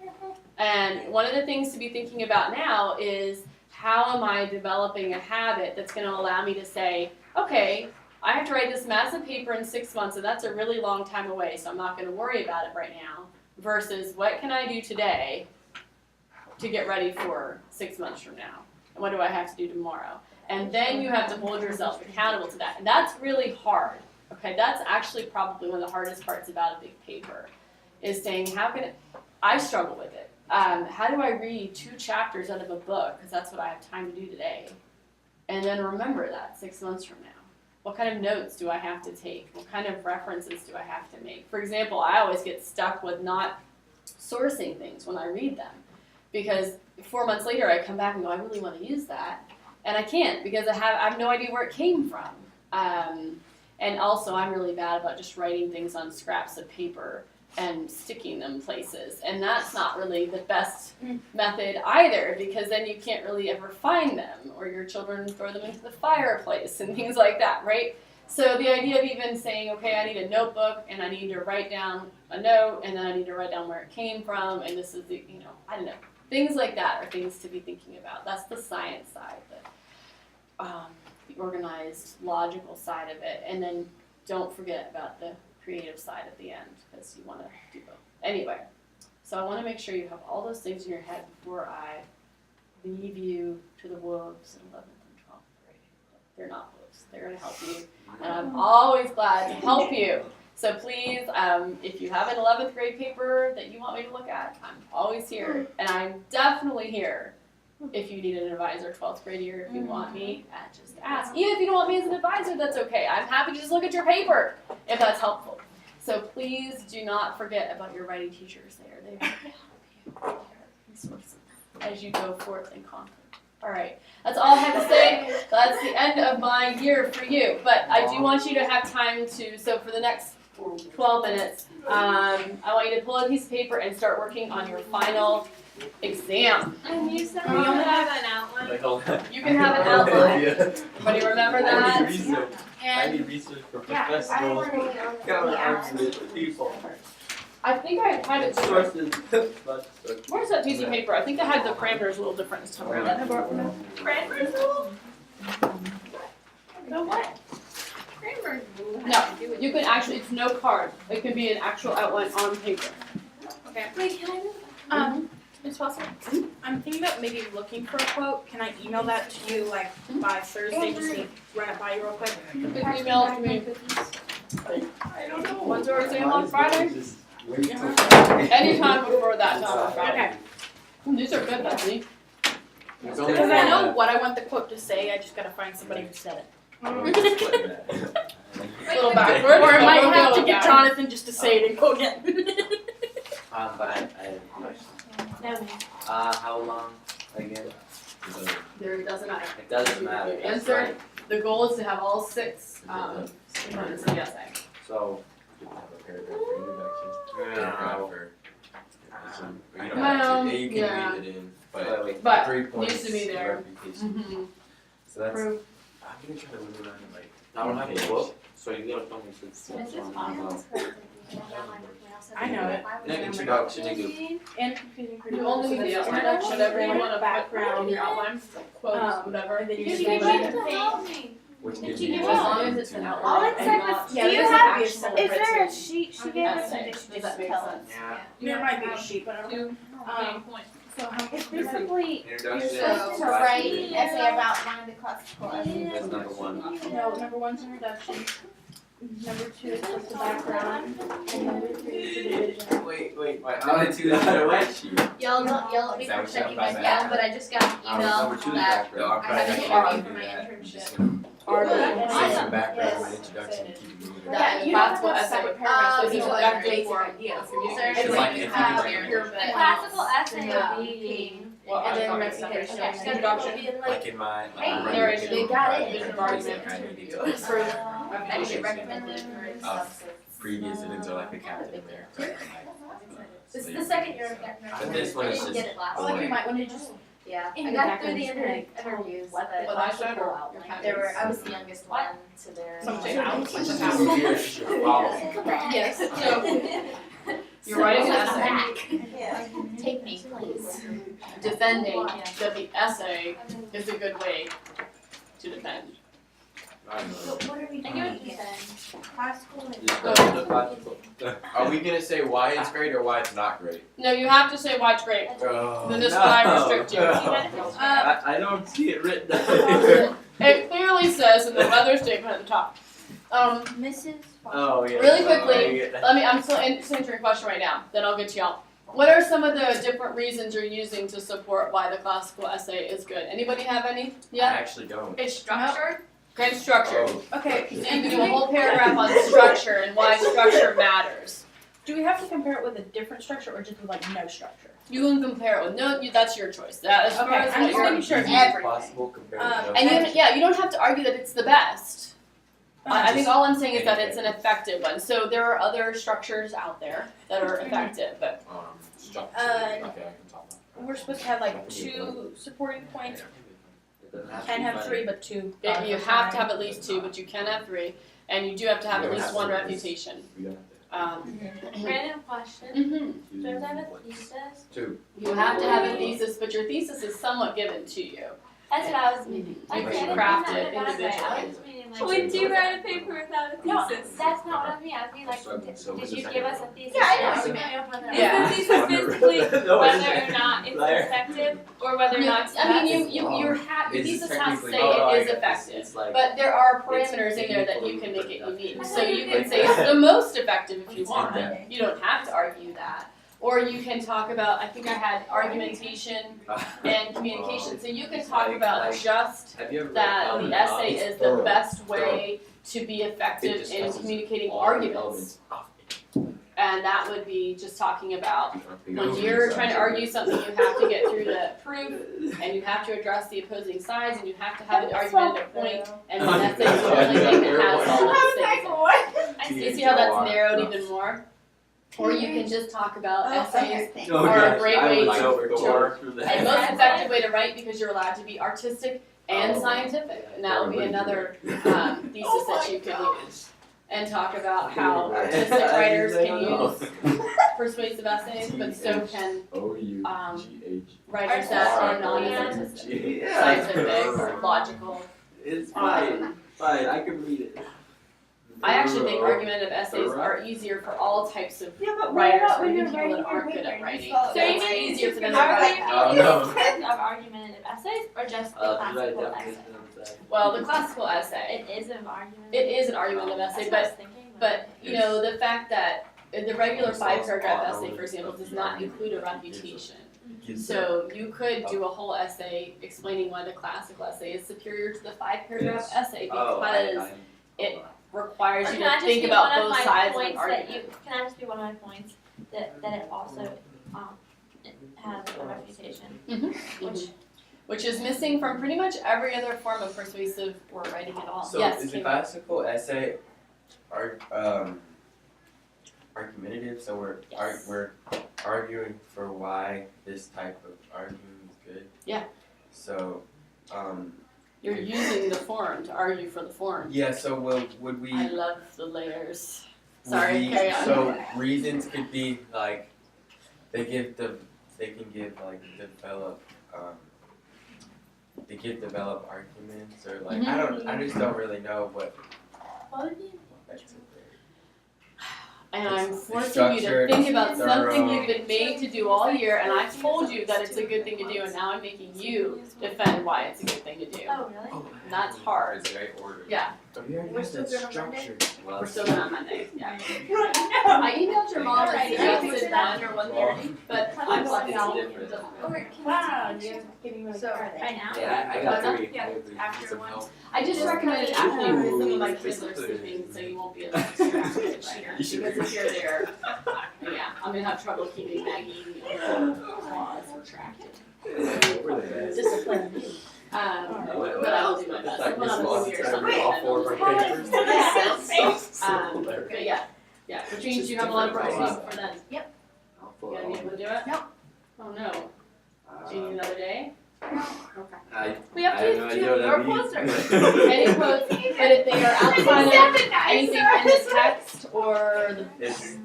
And one of the things to be thinking about now is, how am I developing a habit that's going to allow me to say, okay, I have to write this massive paper in 6 months, and that's a really long time away, so I'm not going to worry about it right now, versus what can I do today to get ready for 6 months from now? And what do I have to do tomorrow? And then you have to hold yourself accountable to that. And that's really hard. Okay, that's actually probably one of the hardest parts about a big paper, is saying, I struggle with it. How do I read 2 chapters out of a book, because that's what I have time to do today, and then remember that 6 months from now? What kind of notes do I have to take? What kind of references do I have to make? For example, I always get stuck with not sourcing things when I read them, because 4 months later I come back and go, I really want to use that, and I can't because I have no idea where it came from. And also I'm really bad about just writing things on scraps of paper and sticking them places, and that's not really the best method either, because then you can't really ever find them, or your children throw them into the fireplace and things like that, right? So the idea of even saying, okay, I need a notebook, and I need to write down a note, and then I need to write down where it came from, and this is the, I don't know, things like that are things to be thinking about. That's the science side, the organized, logical side of it, and then don't forget about the creative side at the end, because you want to do both. Anyway, so I want to make sure you have all those things in your head before I leave you to the wolves in 11th and 12th grade. They're not wolves. They're going to help you, and I'm always glad to help you. So please, if you have an 11th grade paper that you want me to look at, I'm always here, and I'm definitely here if you need an advisor 12th grade year. If you want me, just ask. Even if you don't want me as an advisor, that's okay. I'm happy to just look at your paper if that's helpful. So please do not forget about your writing teachers there. They will help you. They are resources as you go forth and conquer. All right, that's all I have to say. That's the end of my year for you. But I do want you to have time to, so for the next 12 minutes, I want you to pull out a piece of paper and start working on your final exam. And you said we only have an outline. You can have an outline. Everybody remember that? I need research for professionals. People. I think I had it. Sources. Where's that piece of paper? I think I had the parameters a little different this time around. Parameters rule? No what? No, you can actually, it's no card. It can be an actual outline on paper. Okay. Wait, can I move? Ms. Wilson, I'm thinking about maybe looking for a quote. Can I email that to you by Thursday, just to run it by you real quick? You can email it to me. I don't know. When's our exam on Friday? Anytime before that time on Friday. Okay. These are good, Bethany. There's Because only I one know left. what I want the quote to say, I just gotta find somebody who said it. Splitting that. A little backward. Or I might We'll have go to get back. Jonathan just to say it and quote again. But I have a question. No. How long again? There doesn't matter. It doesn't matter. You That's answer. right. The goal is to have all 6 components of the essay. So, you can have a paragraph for introduction, paragraph No. for definition, or you don't Well, have to, you can yeah. read it in, Wait, but wait. But 3 points needs to be there. reputation. Mm-hmm. So that's, Proof. I'm gonna try to move around and like. I don't have a book, so you gotta tell me This is fine. I know it. No introduction, you do. And confusing You only need the outline, whatever you want to background, in your outline, quotes, whatever. and then you You just can read read it. the whole thing. Which Did gives you me give As us- long as it's an All outline it and said not. was, Yeah, do you this is have, actual is there a written sheet she gave us, or essay. did she Does that just make tell sense? us? There might be a sheet, but I don't know. So how It's basically, you're Introduction. supposed to write an essay about one of the classical essays. That's number 1. No, number 1's introduction. Number 2 is just the background. And number 3 is the division. Wait. Wait, number 2 is the white sheet. Y'all don't yell at me Is that for what checking you my said? phone, but I just got an email Number 2 is that background. I have an interview for my internship. Some background, my introduction, keep it moving. That you don't have classical to essay separate paragraphs, is it's like effective basic for ideas. communication. It's like if you have can- your The classical essay Yeah. would be, Well, And then I'm reputation. sorry, Okay. introduction. Like in my, Hey, I'm there writing it a is. Got it. previous Argument. I need to Proof. I would get recommended for stuff. previous events are like the captain there. This is the second year of that. But this one is I didn't just- get it last I feel like you year. might want to just Yeah, in I the got back through and the just interviews, What but I said or out. your There were, I findings? was the youngest one to their. Something Yes. So you're writing an essay. Take me, please. Defending that the essay is a good way to defend. What are we I get what you're saying. Classical and. Are we gonna say why it's great or why it's not great? No, you have to say why it's great. Oh, Then this is why I restrict you. I don't see it written down. It clearly says in the weather statement at the top. Mrs. Oh, yeah. Really quickly, I'm still answering your question right now, then I'll get to y'all. What are some of the different reasons you're using to support why the classical essay is good? Anybody have any? I Yeah? actually don't. It's structured. Great structure. Oh, Okay. You can do a whole paragraph on structure and why structure matters. Do we have to compare it with a different structure or just with like no structure? You can compare it with that's your choice. That as far Okay, as I'm what just you're making sure. Easy as everything. possible compared to no And structure. you don't have to argue that it's the best. I think Just all I'm saying is that it's an effective one. So there are other structures out there that are effective, but Structure. Uh, Okay, I can talk about We're supposed to have like 2 supporting points. Can have 3, but 2. you have to have at least 2, but you can have 3, and you do have to have at least 1 reputation. We don't Random question. Mhm. Do I have to have a have to. thesis? 2. You have to have a thesis, but your thesis is somewhat given to you. That's what I was meaning. You Okay, can I craft didn't it mean that in a bad way. I individually. was meaning like. Would you write a paper without a No, thesis? That's not what I mean. I mean like, So did the you second give us one. a thesis? Yeah, I know or what you something? Yeah. Is the thesis basically No, whether or not it's effective or whether or not it's I mean, best? your It's thesis has to technically- say oh, I it is get this. effective. It's like- But there are It's parameters in there that you equal, can make it but unique. nothing. So you can say it's the most effective if you want. Yeah. You don't have to argue that. Or you can talk about, I think I had argumentation and communication. So you can It's talk like- about like- just Have you ever read that Calvin the essay Hobbes? is the best way to be It effective in discusses communicating all the arguments. elements of And that would be just talking about it. when you're trying to argue something, you have to get through the proof, and you have to address the opposing sides, and you have to have an argumentative point, and the essay is the only thing that has all those things. I You see how that's narrowed even more? Or you can just talk about essays Oh, are a gosh, great I way would to- go door through and that. most effective way to write because you're allowed to be artistic and Oh. scientific, and that would be another thesis that you could use. And talk about how artistic writers can use persuasive essays, but so can writers that are non-artistic, scientific or logical. It's fine, fine, I can read it. I actually think argumentative essays are easier for all types of Yeah, but writers or even people that aren't good at writing. So So you it's mean easier for them to Are write. we no. reading of argumentative essays or just the classical essay? Well, the classical essay, It is an argument. it is an argumentative essay, That's what I was but thinking. you know, the fact that the regular 5-paragraph essay, for example, does not include a refutation. So you could do a whole essay explaining why the classical essay is superior to the 5-paragraph essay because it requires you to think about both sides of the argument. Can I just be one of my points that it also it has a reputation? Which is missing from pretty much every other form of persuasive word writing at all. So Yes, is the Kate. classical essay argumentative? So we're arguing for why this type of argument is good? Yeah. So, You're using the form to argue for the form. yeah, so would we... I love the layers. would Sorry, we- carry on. So reasons could be like, they can give like develop arguments or like, I just don't really know what that's it. And I'm It's forcing you to structured, think about something thorough. you've been made to do all year, and I've told you that it's a good thing to do, and now I'm making you defend why it's a good thing to do. Oh, really? And that's hard. It's the right order. Yeah, We're still good on Monday? we're still going on Monday. Yeah. I emailed your mom and suggested 1 or 1:30, but I'm flexible. It doesn't matter. Wow, you're getting really So, excited. right now? Yeah, I got 3. Yeah, Maybe after some one. help. I just recommended afternoon because some of my kids are sleeping, so you won't be as distracted later. Because if you're there, yeah, I'm gonna have trouble keeping Maggie claws retracted. Discipline. But I will do my best. I'm on a movie or something. All 4 of our papers. But yeah. Which means you have a lot of work for then. You gonna be able to do it? Nope. Oh no. Do you need another day? Okay. We have I have no to idea do what your that quotes. Any quotes, but if they are outside of anything in the text or the It's,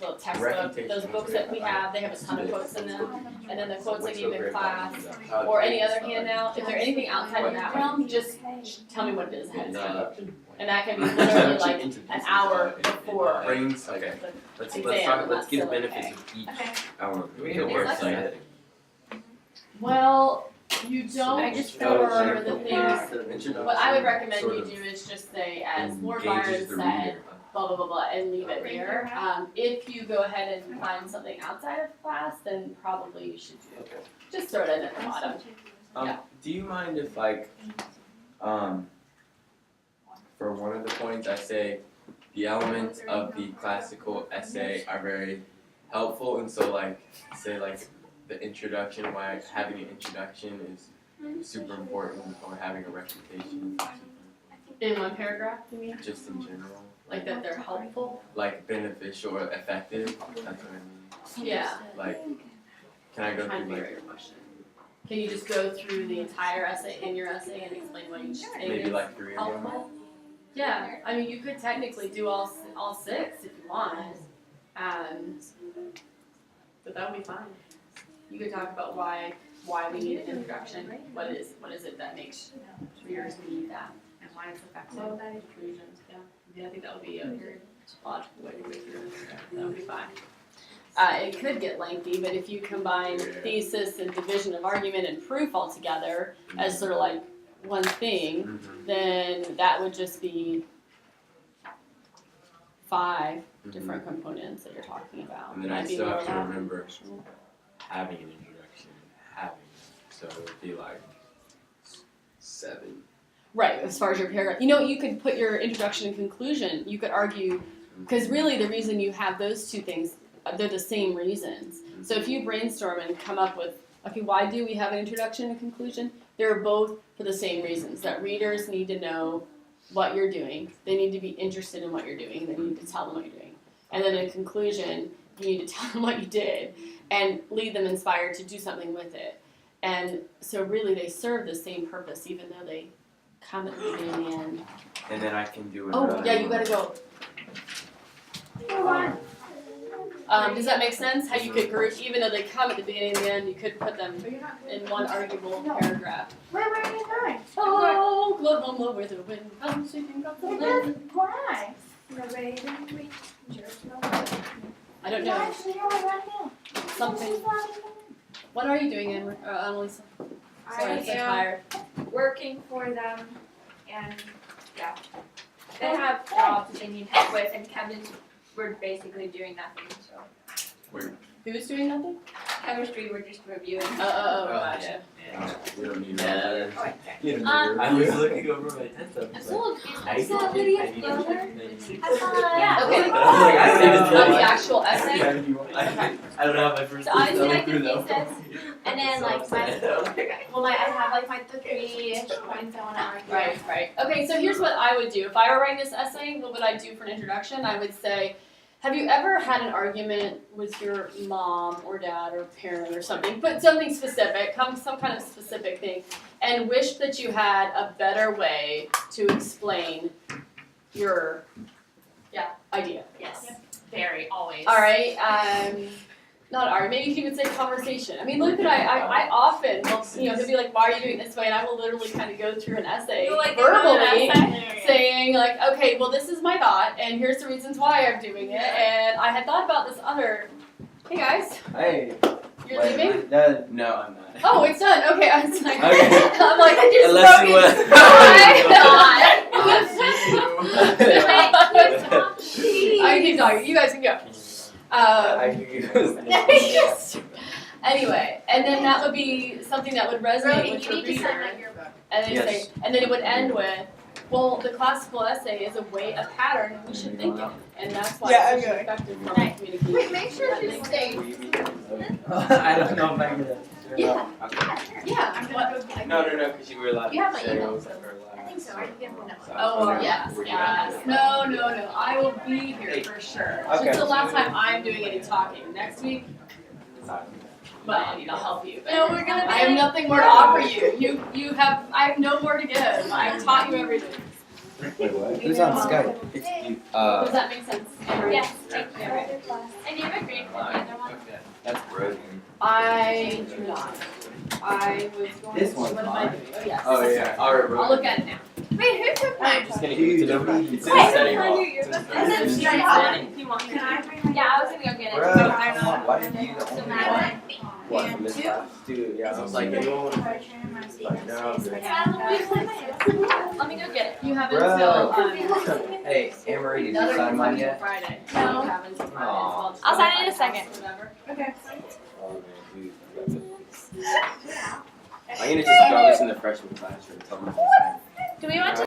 little textbook, those books that we have, they have a ton of quotes in them. And then the quotes I gave in class, or any other handout, if there's anything outside of that realm, just tell me what it is ahead of time. And that can be literally like an hour before. Brains, okay. the Let's exam, let's give not silly benefits day. of each. Okay. I want We have a website. Well, you don't I just for the things, what I would recommend you do is just say, as Lord Byron said, blah, blah, blah, blah, and leave it there. If you go ahead and find something outside of class, then probably you should do it. Just throw it in at the bottom. Yeah. Do you mind if like, for one of the points I say, the elements of the classical essay are very helpful, and so like, say like the introduction, why having an introduction is super important, or having a reputation, In one paragraph, you mean? just in general, Like that they're helpful? like beneficial or effective, that's what I mean. Yeah. Like, can I go Trying to through figure like, out your question. Can you just go through the entire essay in your essay and explain what each thing maybe is like 3 of them? helpful? Yeah, I mean, you could technically do all 6 if you want. But that would be fine. You could talk about why we need an introduction. What is it that makes readers need that, and why it's effective. Conclusions. Yeah, I think that would be a very logical way to go through it. That would be fine. It could get lengthy, but if you combine thesis and division of argument and proof all together as sort of like one thing, then that would just be 5 different components that you're talking about. And then I Might be still more have to elaborate. remember having an introduction, so it would be like 7. Right, as far as your paragraph. You know, you could put your introduction and conclusion. You could argue, because really the reason you have those 2 things, they're the same reasons. So if you brainstorm and come up with, okay, why do we have an introduction and conclusion? They're both for the same reasons, that readers need to know what you're doing. They need to be interested in what you're doing. They need to tell them what you're doing. And then in conclusion, you need to tell them what you did and leave them inspired to do something with it. And so really they serve the same purpose, even though they come at the beginning and the end. And then I can do Oh, another yeah, you one. gotta go. Does that make sense? How you could group, even though they come at the beginning and the end, you could put them in one arguable paragraph. Where are you going? Oh, glow, glow, glow, where the wind comes, sweeping across the land. Why? I don't know. Something. What are you doing, Annalisa? Sorry, I'm so tired. Working for them, and yeah, they have jobs that they need help with, and Kevin's we're basically doing nothing. So Who's doing nothing? chemistry, we're just reviewing. Gotcha. We don't need Yeah. I was looking over my test I'm still I confused. saw Lydia's brother. Yeah. Okay. I don't even On know. the actual essay? I don't have my first So I was doing test like the through thesis, and then like I have like my 3-ish points I want to argue. Right. Okay, so here's what I would do. If I were writing this essay, what would I do for an introduction? I would say, have you ever had an argument with your mom or dad or parent or something? Put something specific, some kind of specific thing, and wish that you had a better way to explain your idea. Yes. Very, always. All right. Not argument. Maybe you could say conversation. I mean, look at I often will, he'll be like, "Why are you doing it this way?" And I will literally kind of go through an essay verbally, saying like, "Okay, well, this is my thought, and here's the reasons why I'm doing it, and I had thought about this other." Hey guys, Hey. you're leaving? No, I'm not. Oh, it's done. Okay, I was like, Okay. I'm like, I just Unless broke you it. I keep talking. You guys can go. Anyway, and then that would be something that would resonate with your reader. And then Yes. and then it would end with, well, the classical essay is a pattern, and we should think it, and that's why it's such an effective form of communication. Wait, make sure she stays. I don't know if I can. Yeah. Okay. Yeah. No, because you were allowed You have to my say email, what so you were allowed. I think so. I can get one. Oh, yes. No. I will be here for sure. Okay. Just the last time I'm doing any talking. Next week, well, I mean, I'll help you. But No, we're gonna be I have like- nothing more to offer you. I have no more to give. I've taught you everything. Who's on Skype? Does that make sense? Yes, thank you. Another class. And you have a grade for the other one? That's broken. I do not. I was going This to. one's What am I mine. doing? Oh, yes. Oh yeah. Alright, I'll look at it now. Wait, who took mine? I'm just gonna give it to them. It's in Wait, setting can I hall. do your It's in book? setting Is it hall. straight if you want me to? Yeah, I was gonna go get it. Bruh, No, they're come on, not. why did you the only one? What, from this Two. class? Dude, yeah, I was like, you don't want to. Let me go get it. You haven't Bro. until Hey, Anne-Marie, did you another sign mine until yet? Friday. No. You haven't until Friday. Aw. So I'll sign it in a second. Whatever. Oh, man, dude. I'm gonna just throw this in the freshman classroom and tell them to sign. Do we want to